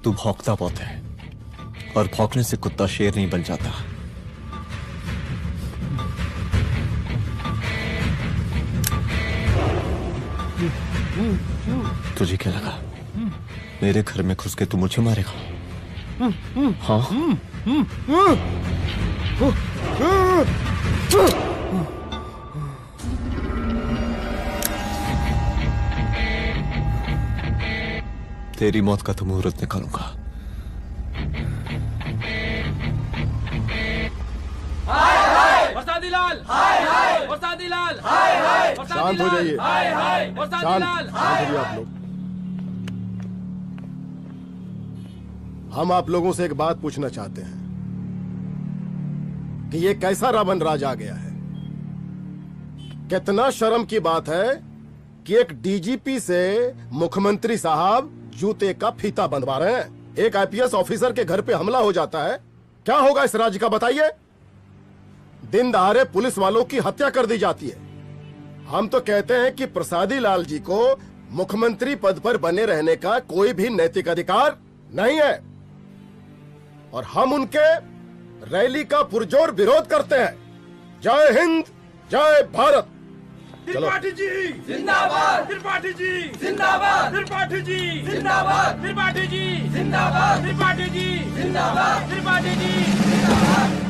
तू भौंकता बहुत है, और भौंकने से कुत्ता शेर नहीं बन जाता। तुझे क्या लगा मेरे घर में घुस के तू मुझे मारेगा? हाँ? तेरी मौत का तो मुहूर्त निकालूंगा। वरसादी लाल, वरसादी लाल, शांत हो जाइए। वरसादी शांत लाल। शांत हो जाइए आप लोग। हम आप लोगों से एक बात पूछना चाहते हैं कि ये कैसा रावण राज आ गया है। कितना शर्म की बात है कि एक डीजीपी से मुख्यमंत्री साहब जूते का फीता बंधवा रहे हैं। एक आईपीएस ऑफिसर के घर पे हमला हो जाता है, क्या होगा इस राज्य का बताइए? दिन दहाड़े पुलिस वालों की हत्या कर दी जाती है। हम तो कहते हैं कि प्रसादी लाल जी को मुख्यमंत्री पद पर बने रहने का कोई भी नैतिक अधिकार नहीं है, और हम उनके रैली का पुरजोर विरोध करते हैं। जय हिंद, जय भारत। चलो। त्रिपाठी जी जिंदाबाद, त्रिपाठी जी जिंदाबाद, त्रिपाठी जी जिंदाबाद, त्रिपाठी जी जिंदाबाद, त्रिपाठी जी जिंदाबाद, त्रिपाठी जी जिंदाबाद।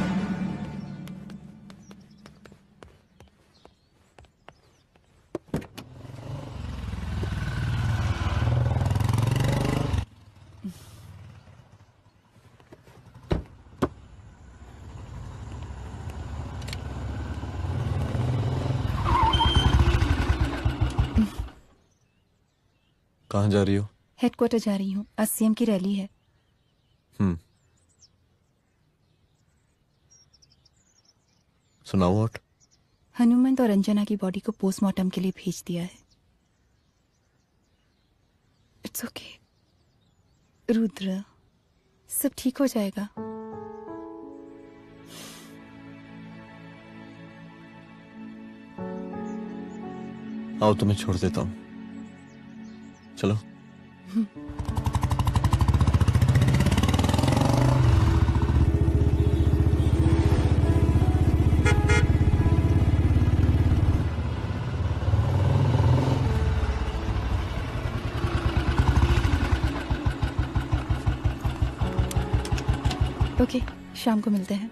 कहाँ जा रही हो? हेडक्वार्टर जा रही हूँ, आज सीएम की रैली है। सुनाओ व्हाट? हनुमंत और अंजना की बॉडी को पोस्टमार्टम के लिए भेज दिया है। इट्स ओके रुद्र, सब ठीक हो जाएगा। आओ तुम्हें छोड़ देता हूँ, चलो। ओके, शाम को मिलते हैं।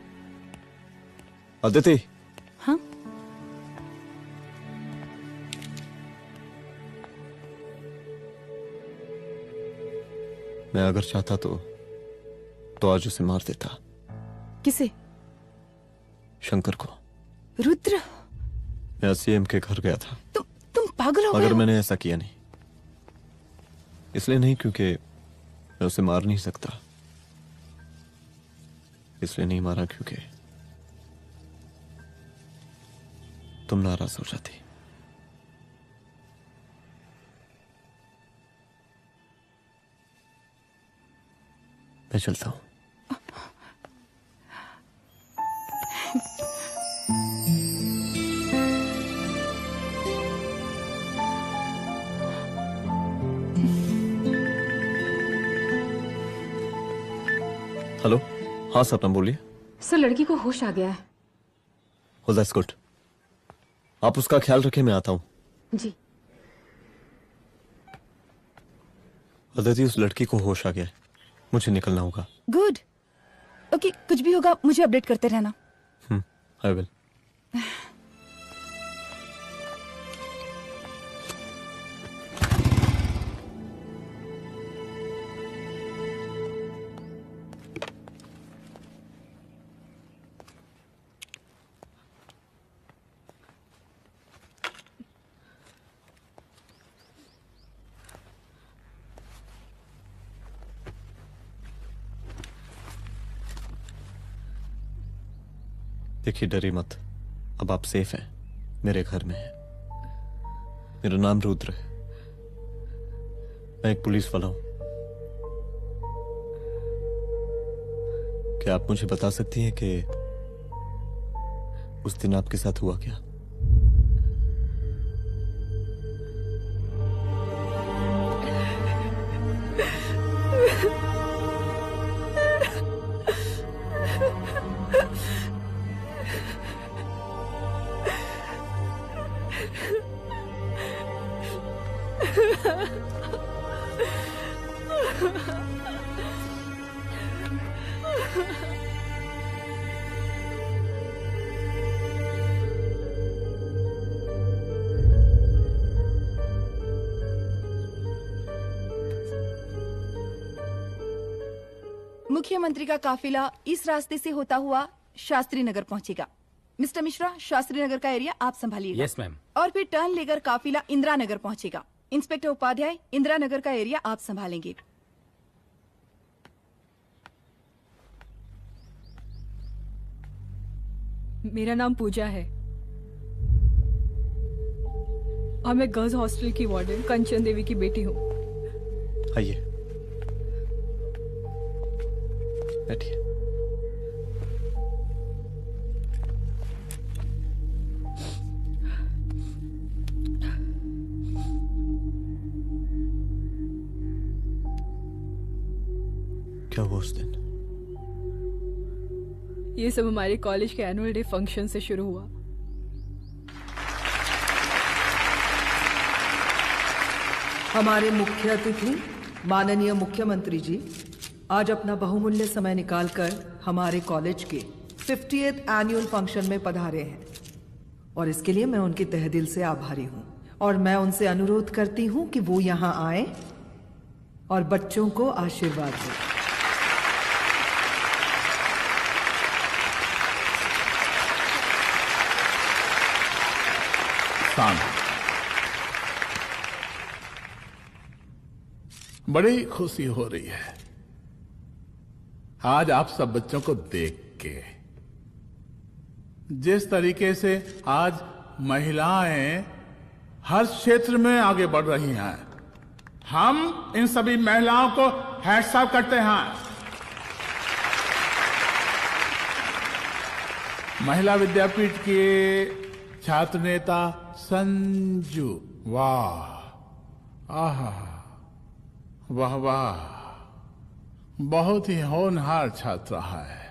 अदिति। हाँ? मैं अगर चाहता तो आज उसे मार देता। किसे? शंकर को। रुद्र, मैं सीएम के घर गया था। तुम पागल हो गए मगर हो? मैंने ऐसा किया नहीं। इसलिए नहीं क्योंकि मैं उसे मार नहीं सकता, इसलिए नहीं मारा क्योंकि तुम नाराज हो जाती। मैं चलता हूं। हेलो। हाँ सपना बोलिए। सर, लड़की को होश आ गया है। Oh, that's good. आप उसका ख्याल रखें, मैं आता हूं। जी। अदिति, उस लड़की को होश आ गया है, मुझे निकलना होगा। गुड। ओके, कुछ भी होगा मुझे अपडेट करते रहना। I will. देखिए, डरिए मत, अब आप सेफ हैं, मेरे घर में हैं। मेरा नाम रुद्र है, मैं एक पुलिस वाला हूं। क्या आप मुझे बता सकती हैं कि उस दिन आपके साथ हुआ क्या? मुख्यमंत्री का काफिला इस रास्ते से होता हुआ शास्त्री नगर पहुंचेगा। मिस्टर मिश्रा, शास्त्री नगर का एरिया आप संभालिएगा। Yes ma'am. और फिर टर्न लेकर काफिला इंदिरा नगर पहुंचेगा। इंस्पेक्टर उपाध्याय, इंदिरा नगर का एरिया आप संभालेंगे। मेरा नाम पूजा है और मैं गर्ल्स हॉस्टल की वार्डन कंचन देवी की बेटी हूँ। आइए, बैठिए। क्या हुआ उस दिन? ये सब हमारे कॉलेज के एनुअल डे फंक्शन से शुरू हुआ। हमारे मुख्य अतिथि माननीय मुख्यमंत्री जी आज अपना बहुमूल्य समय निकालकर हमारे कॉलेज के 50th एनुअल फंक्शन में पधारे हैं और इसके लिए मैं उनके तहे दिल से आभारी हूं और मैं उनसे अनुरोध करती हूं कि वो यहां आए और बच्चों को आशीर्वाद दें। बड़ी खुशी हो रही है आज आप सब बच्चों को देख के। जिस तरीके से आज महिलाएं हर क्षेत्र में आगे बढ़ रही हैं, हम इन सभी महिलाओं को हैट्स ऑफ करते हैं। महिला विद्यापीठ के छात्र नेता संजू, वाह, आहा, वाह वाह, बहुत ही होनहार छात्रा है।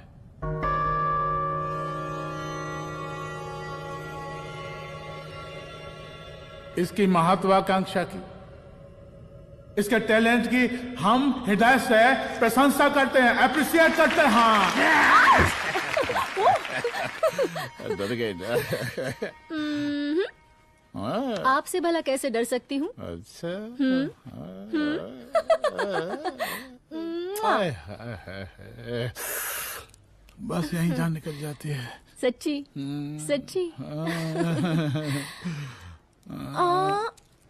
इसकी महत्वाकांक्षा की, इसके टैलेंट की हम हृदय से प्रशंसा करते हैं, अप्रिशिएट करते हैं। डर गए ना? आपसे भला कैसे डर सकती हूँ? अच्छा। बस यहीं जान निकल जाती है। सच्ची सच्ची।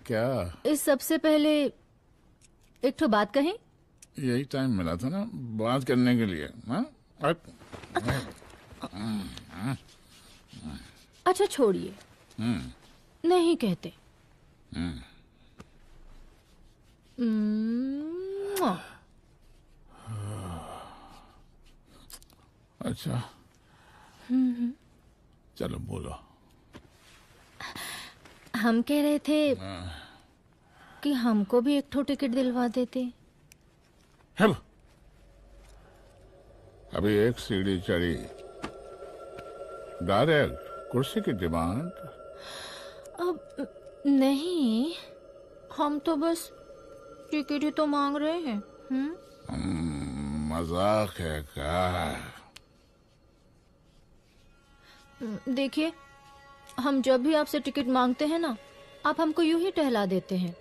क्या? इस सबसे पहले एक ठो बात कहें? यही टाइम मिला था ना बात करने के लिए। अच्छा छोड़िए, नहीं कहते। अच्छा चलो बोलो। हम कह रहे थे कि हमको भी एक ठो टिकट दिलवा देते। अभी एक सीढ़ी चढ़ी, डायरेक्ट कुर्सी की डिमांड। अब नहीं, हम तो बस टिकट ही तो मांग रहे हैं। मजाक है क्या? देखिए, हम जब भी आपसे टिकट मांगते हैं ना, आप हमको यूं ही टहला देते हैं।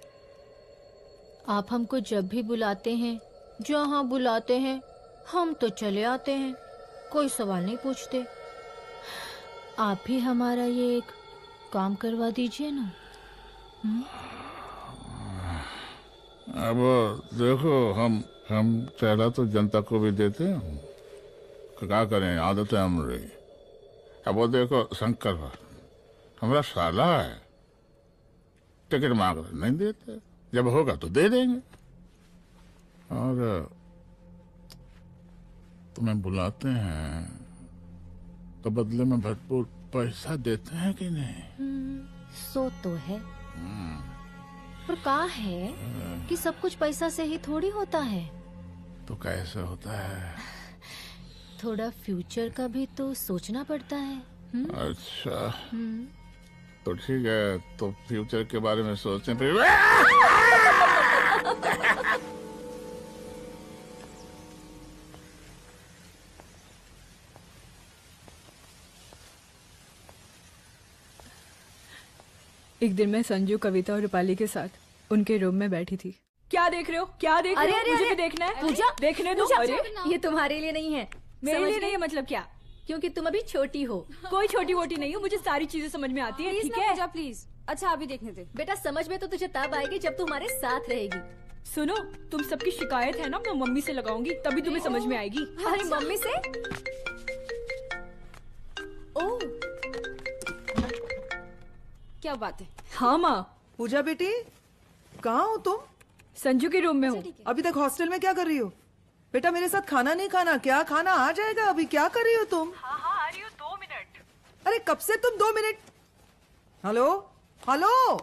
आप हमको जब भी बुलाते हैं, जहां बुलाते हैं, हम तो चले आते हैं, कोई सवाल नहीं पूछते। आप ही हमारा ये एक काम करवा दीजिए ना। अब देखो, हम टहला तो जनता को भी देते हैं, क्या करें, आदत है हमारी। अब वो देखो, शंकर हमारा साला है, टिकट मांग रहे नहीं देते, जब होगा तो दे देंगे। और तुम्हें बुलाते हैं तो बदले में भरपूर पैसा देते हैं कि नहीं? सो तो है, पर कहा है कि सब कुछ पैसा से ही थोड़ी होता है। तो कैसे होता है? थोड़ा फ्यूचर का भी तो सोचना पड़ता है। अच्छा, तो ठीक है, तो फ्यूचर के बारे में सोचें फिर। एक दिन मैं संजू, कविता और रूपाली के साथ उनके रूम में बैठी थी। क्या देख रहे हो? क्या देख रहे हो? मुझे भी देखना है। पूजा, देखने दो। पूजा, अरे ये तुम्हारे लिए नहीं है। मेरे लिए नहीं है मतलब क्या? क्योंकि तुम अभी छोटी हो। कोई छोटी वोटी नहीं हो, मुझे सारी चीजें समझ में आती है। ठीक है पूजा प्लीज। अच्छा अभी देखने दे। बेटा समझ में तो तुझे तब आएगी जब तू हमारे साथ रहेगी। सुनो, तुम सबकी शिकायत है ना, मैं मम्मी से लगाऊंगी, तभी तुम्हें समझ में आएगी। अरे मम्मी से? ओह क्या बात है। हाँ माँ। पूजा बेटी कहाँ हो तुम? संजू के रूम में हूँ। अभी तक हॉस्टल में क्या कर रही हो? बेटा मेरे साथ खाना नहीं खाना क्या? खाना आ जाएगा, अभी क्या कर रही हो तुम? हाँ आ रही हूँ, 2 मिनट। अरे कब से तुम 2 मिनट? हेलो हेलो,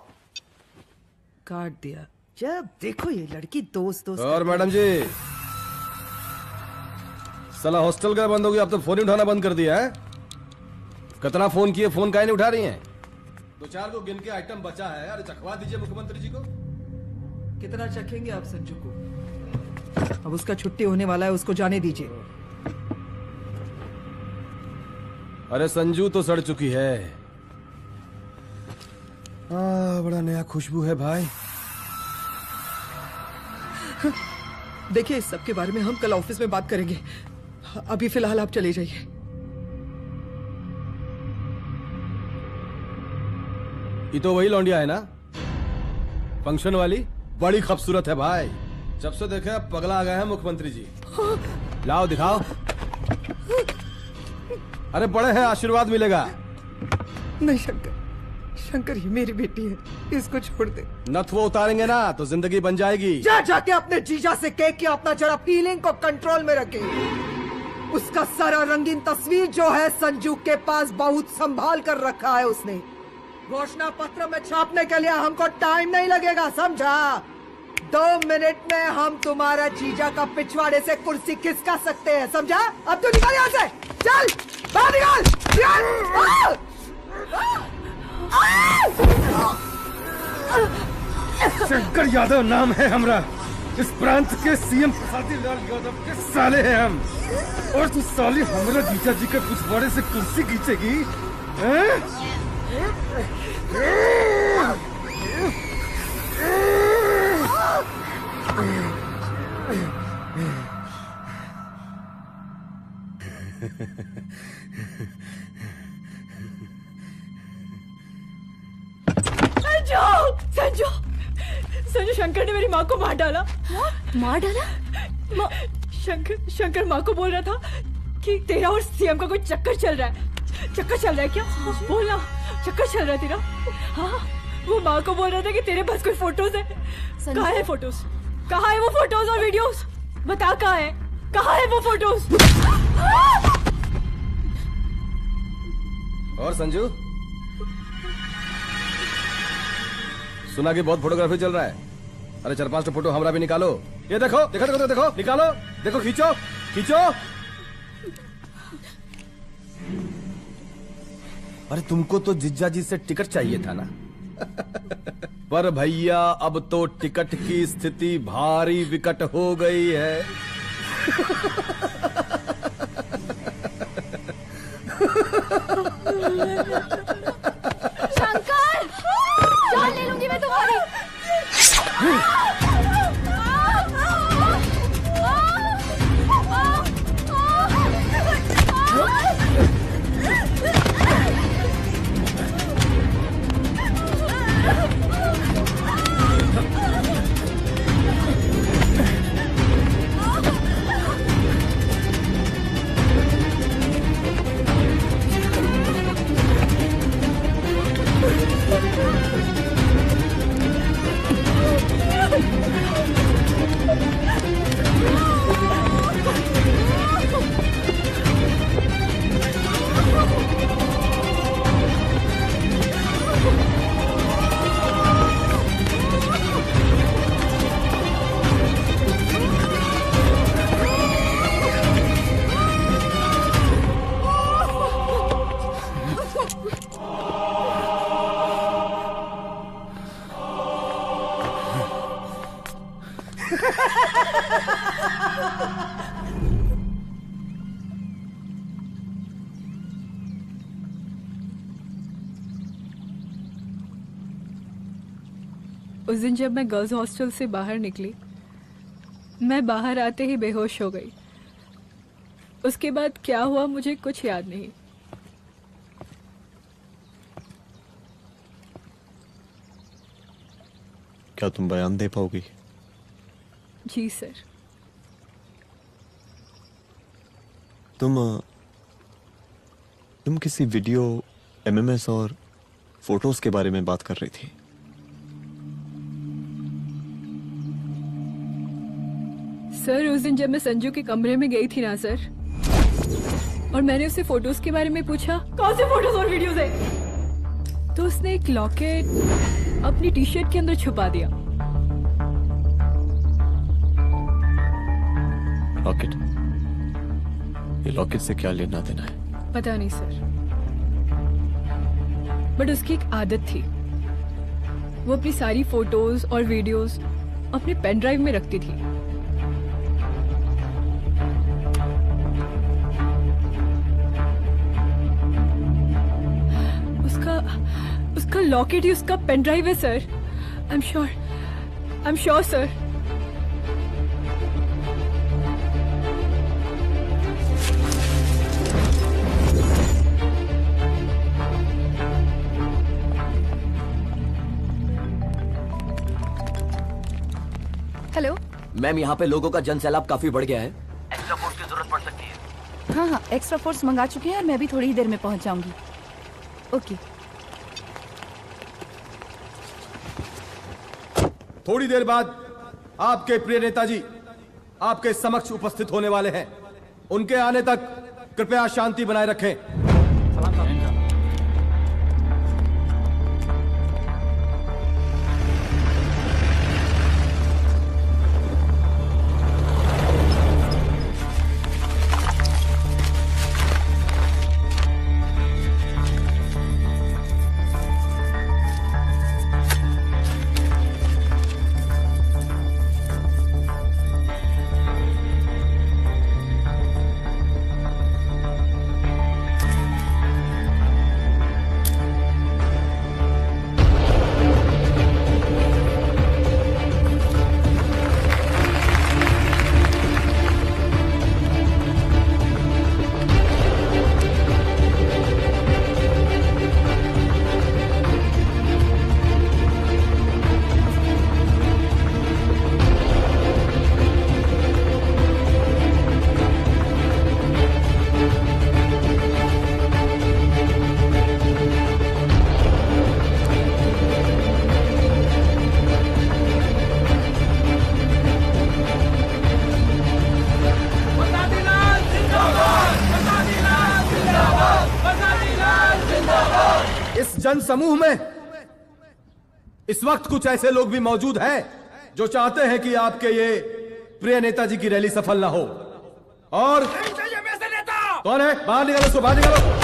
काट दिया। जब देखो ये लड़की दोस्त और मैडम जी, साला हॉस्टल का बंद हो गया, अब तो फोन ही उठाना बंद कर दिया है। कितना फोन किए, फोन काहे नहीं उठा रही हैं? 2-4 को गिन के आइटम बचा है, अरे चखवा दीजिए मुख्यमंत्री जी को। कितना चखेंगे आप संजू को? अब उसका छुट्टी होने वाला है, उसको जाने दीजिए। अरे संजू तो सड़ चुकी है। बड़ा नया खुशबू है भाई। देखिए इस सब के बारे में हम कल ऑफिस में बात करेंगे, अभी फिलहाल आप चले जाइए। ये तो वही लौंडिया है ना, फंक्शन वाली? बड़ी खूबसूरत है भाई, जब से देखे पगला आ गए हैं मुख्यमंत्री जी। लाओ दिखाओ। अरे बड़े हैं, आशीर्वाद मिलेगा। नहीं शंकर, शंकर ये मेरी बेटी है, इसको छोड़ दे। नथ वो उतारेंगे ना तो जिंदगी बन जाएगी। जा जाके अपने जीजा से कह के अपना जरा फीलिंग को कंट्रोल में रखे। उसका सारा रंगीन तस्वीर जो है संजू के पास बहुत संभाल कर रखा है उसने। घोषणा पत्र में छापने के लिए हमको टाइम नहीं लगेगा, समझा? 2 मिनट में हम तुम्हारा जीजा का पिछवाड़े से कुर्सी खिसका सकते हैं, समझा? अब तो निकल यहाँ से, चल बाहर निकल। शंकर यादव नाम है हमरा, इस प्रांत के सीएम प्रसादी लाल यादव के साले हैं हम, और तू साली हमरा जीजा जी के पिछवाड़े से कुर्सी खींचेगी? संजू, संजू शंकर ने मेरी माँ को मार डाला। मार डाला? शंकर माँ को बोल रहा था कि तेरा और सीएम का कोई चक्कर चल रहा है। चक्कर चल रहा है क्या? बोलना, चक्कर चल रहा है तेरा? हाँ, वो माँ को बोल रहा था कि तेरे पास कोई फोटोज है। कहाँ है फोटोज? कहाँ है वो फोटोज और वीडियोस? बता कहाँ है? कहाँ है वो फोटोज? और संजू, सुना कि बहुत फोटोग्राफी चल रहा है। अरे 4-5 फोटो हमरा भी निकालो। ये देखो देखो देखो देखो, निकालो, देखो, खींचो खींचो। अरे तुमको तो जिज्जा जी से टिकट चाहिए था ना। पर भैया अब तो टिकट की स्थिति भारी विकट हो गई है। शंकर, जान ले लूंगी मैं तुम्हारी। उस दिन जब मैं गर्ल्स हॉस्टल से बाहर निकली, मैं बाहर आते ही बेहोश हो गई। उसके बाद क्या हुआ मुझे कुछ याद नहीं। क्या तुम बयान दे पाओगी? जी सर। तुम किसी वीडियो, एमएमएस और फोटोज के बारे में बात कर रही थी। सर उस दिन जब मैं संजू के कमरे में गई थी ना सर, और मैंने उससे फोटोज के बारे में पूछा, कौन से फोटोज और वीडियोज है, तो उसने एक लॉकेट अपनी टी शर्ट के अंदर छुपा दिया। लॉकेट? ये लॉकेट से क्या लेना देना है? पता नहीं सर, बट उसकी एक आदत थी, वो अपनी सारी फोटोज और वीडियोज अपने पेन ड्राइव में रखती थी। उसका लॉकेट ही उसका पेन ड्राइव है sir. I am sure sir. Hello ma'am, यहाँ पे लोगों का जन सैलाब काफी बढ़ गया है। एक्स्ट्रा फोर्स की जरूरत पड़ सकती है। हाँ, एक्स्ट्रा फोर्स मंगा चुके हैं और मैं भी थोड़ी ही देर में पहुंच जाऊंगी। ओके। थोड़ी देर बाद आपके प्रिय नेताजी आपके समक्ष उपस्थित होने वाले हैं। उनके आने तक कृपया शांति बनाए रखें। जन समूह में इस वक्त कुछ ऐसे लोग भी मौजूद हैं जो चाहते हैं कि आपके ये प्रिय नेताजी की रैली सफल ना हो। और कौन है? बाहर निकालो उसको, बाहर निकालो।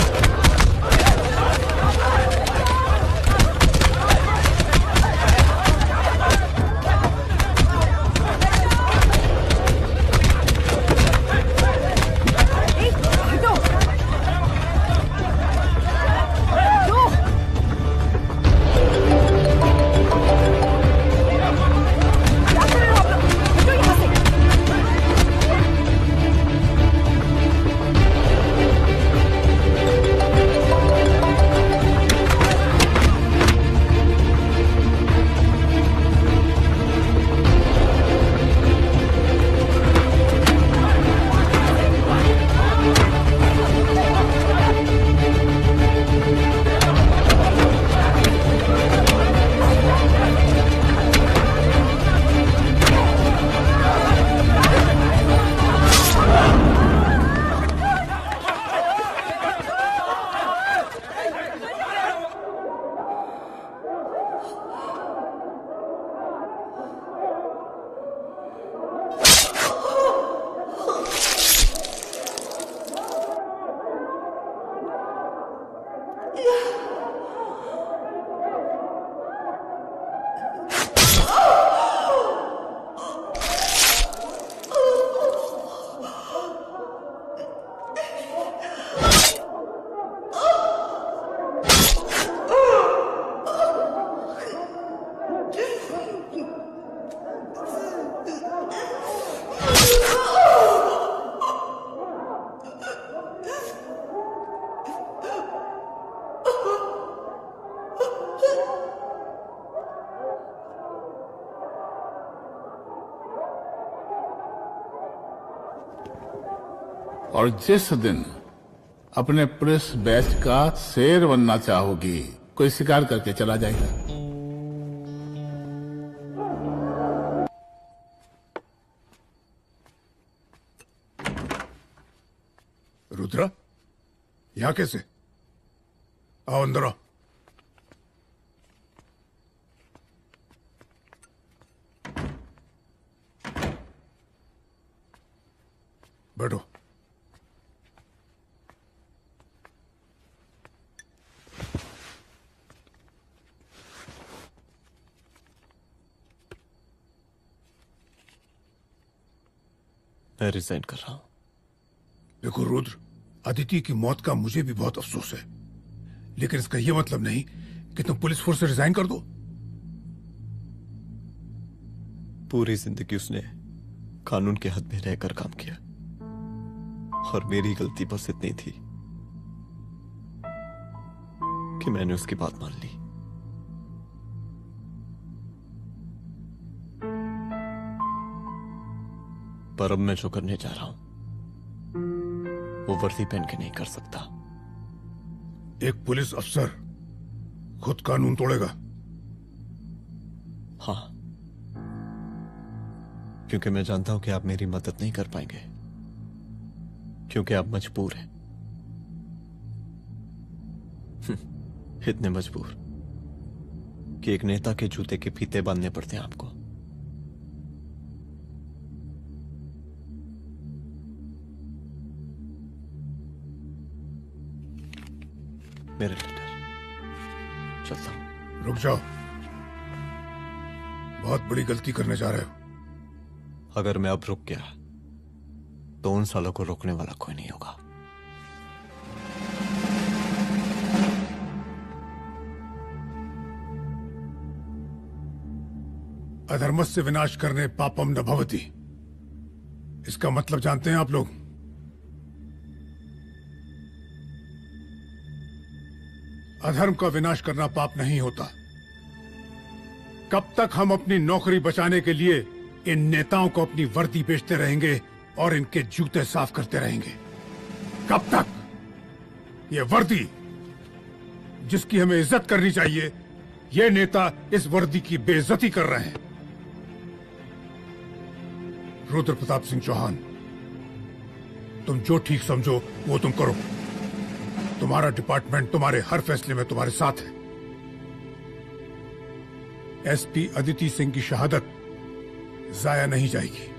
और जिस दिन अपने पुलिस बैच का शेर बनना चाहोगी, कोई शिकार करके चला जाएगा। रुद्रा, यहां कैसे? आओ अंदर आओ। बैठो। मैं रिजाइन कर रहा हूं। देखो रुद्र, अदिति की मौत का मुझे भी बहुत अफसोस है, लेकिन इसका यह मतलब नहीं कि तुम पुलिस फोर्स से रिजाइन कर दो। पूरी जिंदगी उसने कानून के हद में रहकर काम किया और मेरी गलती बस इतनी थी कि मैंने उसकी बात मान ली। पर अब मैं जो करने जा रहा हूं वो वर्दी पहन के नहीं कर सकता। एक पुलिस अफसर खुद कानून तोड़ेगा? हाँ, क्योंकि मैं जानता हूं कि आप मेरी मदद नहीं कर पाएंगे, क्योंकि आप मजबूर हैं। इतने मजबूर कि एक नेता के जूते के फीते बांधने पड़ते हैं आपको। मेरे लेटर, चलता हूं। रुक जाओ, बहुत बड़ी गलती करने जा रहे हो। अगर मैं अब रुक गया तो उन सालों को रोकने वाला कोई नहीं होगा। अधर्मस्य विनाश करने पापम न भवति, इसका मतलब जानते हैं आप लोग? अधर्म का विनाश करना पाप नहीं होता। कब तक हम अपनी नौकरी बचाने के लिए इन नेताओं को अपनी वर्दी बेचते रहेंगे और इनके जूते साफ करते रहेंगे? कब तक? ये वर्दी जिसकी हमें इज्जत करनी चाहिए, ये नेता इस वर्दी की बेइज्जती कर रहे हैं। रुद्र प्रताप सिंह चौहान, तुम जो ठीक समझो वो तुम करो। तुम्हारा डिपार्टमेंट तुम्हारे हर फैसले में तुम्हारे साथ है। एसपी अदिति सिंह की शहादत जाया नहीं जाएगी।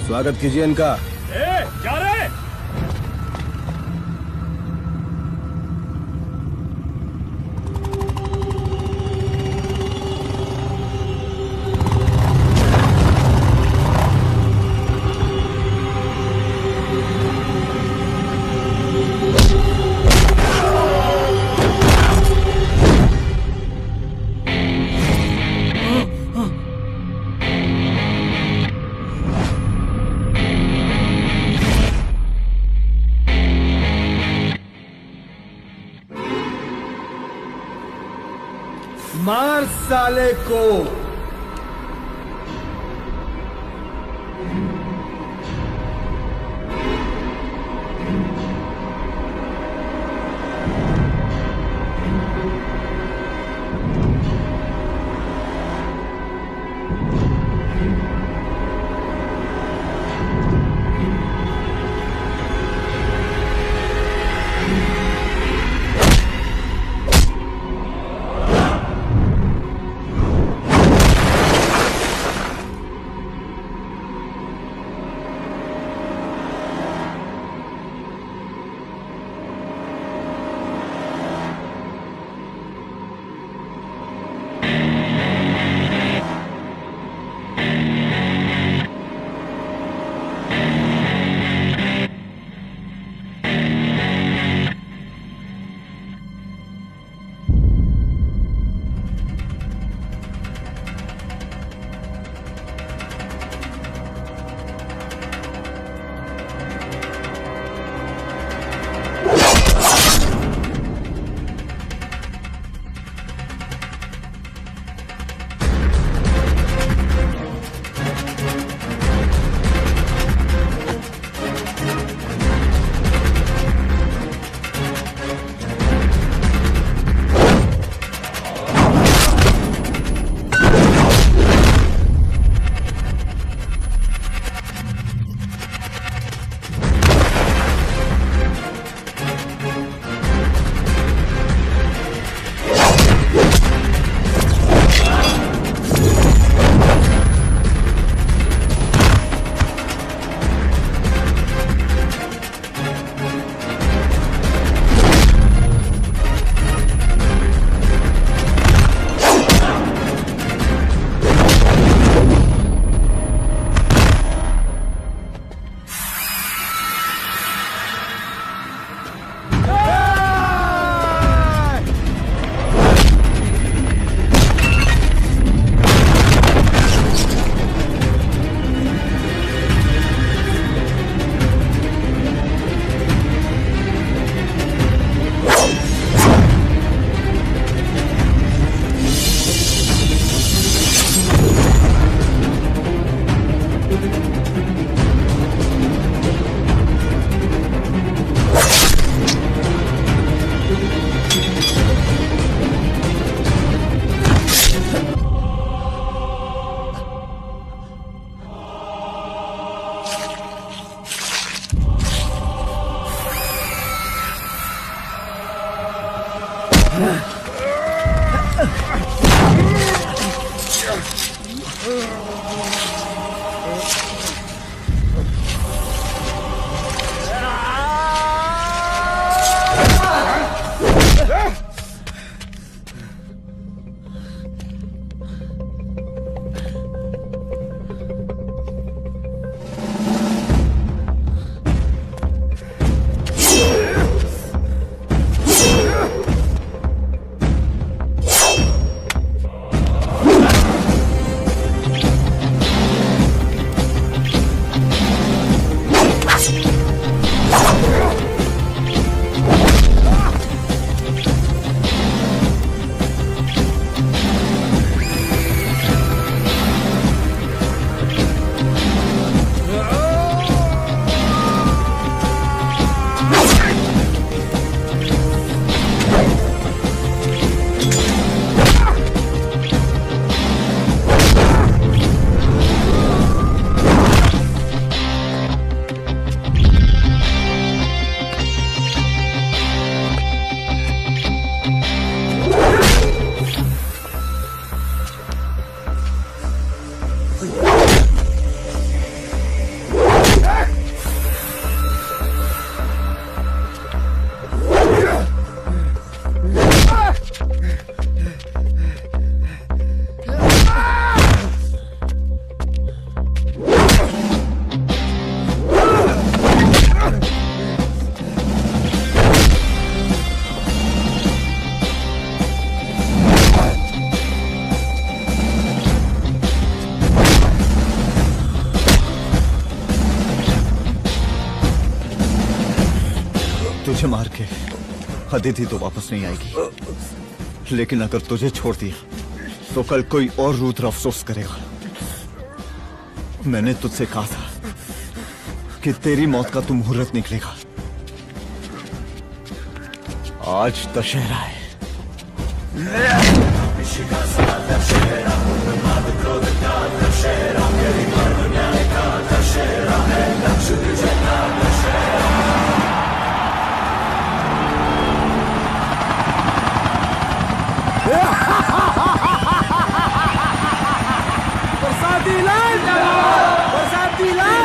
स्वागत कीजिए इनका। क्या रे? मार साले को। तुझे मार के अदिति तो वापस नहीं आएगी, लेकिन अगर तुझे छोड़ दिया तो कल कोई और रुद्र अफसोस करेगा। मैंने तुझसे कहा था कि तेरी मौत का तू मुहूर्त निकलेगा। आज दशहरा है। बरसाती लाल बरसाती लाल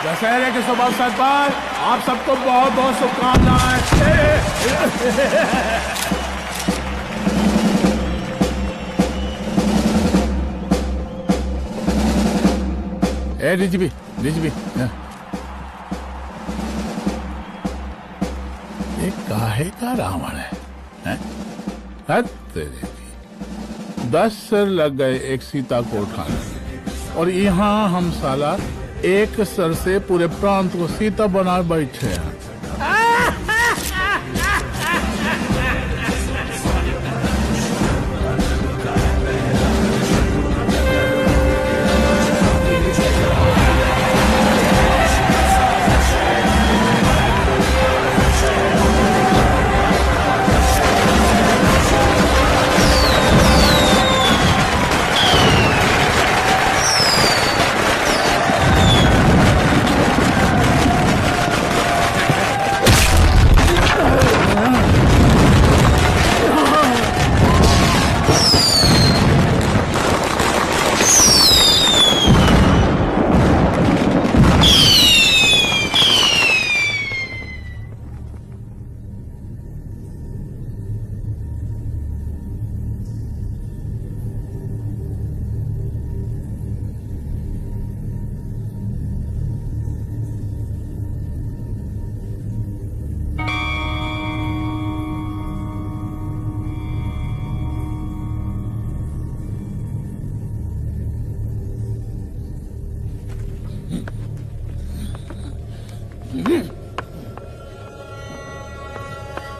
दशहरे के शुभ अवसर पर आप सबको बहुत बहुत शुभकामनाएं। ए डीजीपी ये काहे का रावण है, हैं? हद तेरे की। 10 सर लग गए एक सीता को उठाने, और यहाँ हम साला एक सर से पूरे प्रांत को सीता बना बैठे हैं।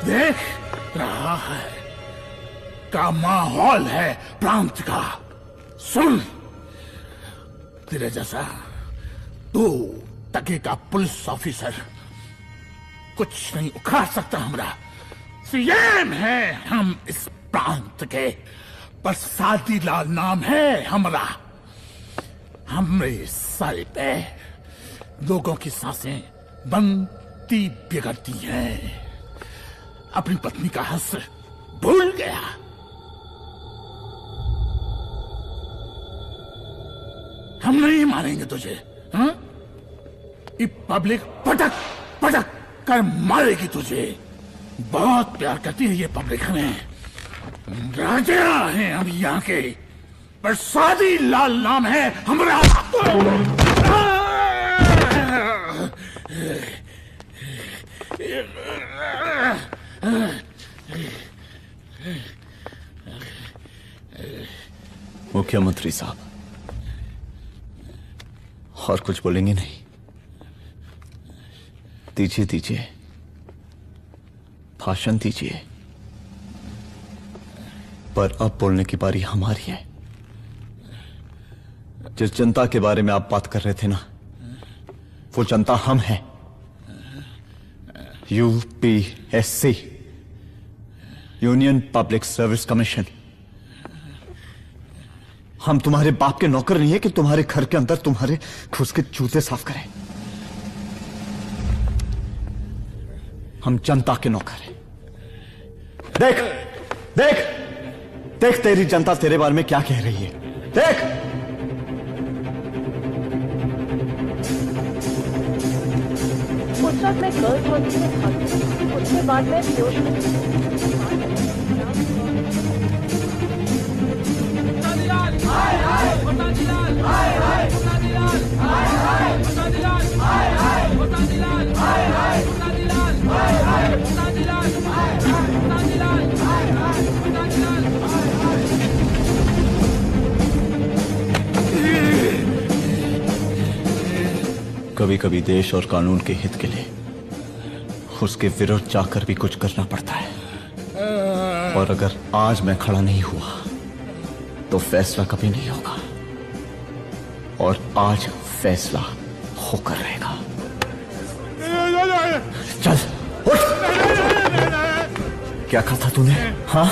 देख रहा है का माहौल है प्रांत का। सुन, तेरे जैसा 2 टके का पुलिस ऑफिसर कुछ नहीं उखाड़ सकता। हमरा सीएम है हम इस प्रांत के, प्रसादी लाल नाम है हमरा। हमरे सर पे लोगों की सांसें बनती बिगड़ती हैं। अपनी पत्नी का हंस भूल गया। हम नहीं मारेंगे तुझे। हाँ? ये पब्लिक पटक पटक कर मारेगी तुझे। बहुत प्यार करती है ये पब्लिक हमें। राजा हैं हम यहाँ के, प्रसादी लाल नाम है हमारा। मुख्यमंत्री साहब, और कुछ बोलेंगे नहीं? दीजिए दीजिए, भाषण दीजिए। पर अब बोलने की बारी हमारी है। जिस जनता के बारे में आप बात कर रहे थे ना, वो जनता हम हैं। UPSC, union public service commission. हम तुम्हारे बाप के नौकर नहीं है कि तुम्हारे घर के अंदर तुम्हारे घुस के जूते साफ करें। हम जनता के नौकर हैं। देख देख देख, तेरी जनता तेरे बारे में क्या कह रही है। देख, उस वक्त मैं गर्ल्स हॉस्टल में था। उसके बाद मैं बेहोश कभी कभी देश और कानून के हित के लिए उसके विरुद्ध जाकर भी कुछ करना पड़ता है। और अगर आज मैं खड़ा नहीं हुआ तो फैसला कभी नहीं होगा, और आज फैसला होकर रहेगा। चल उठ। क्या कहा था तूने? हाँ?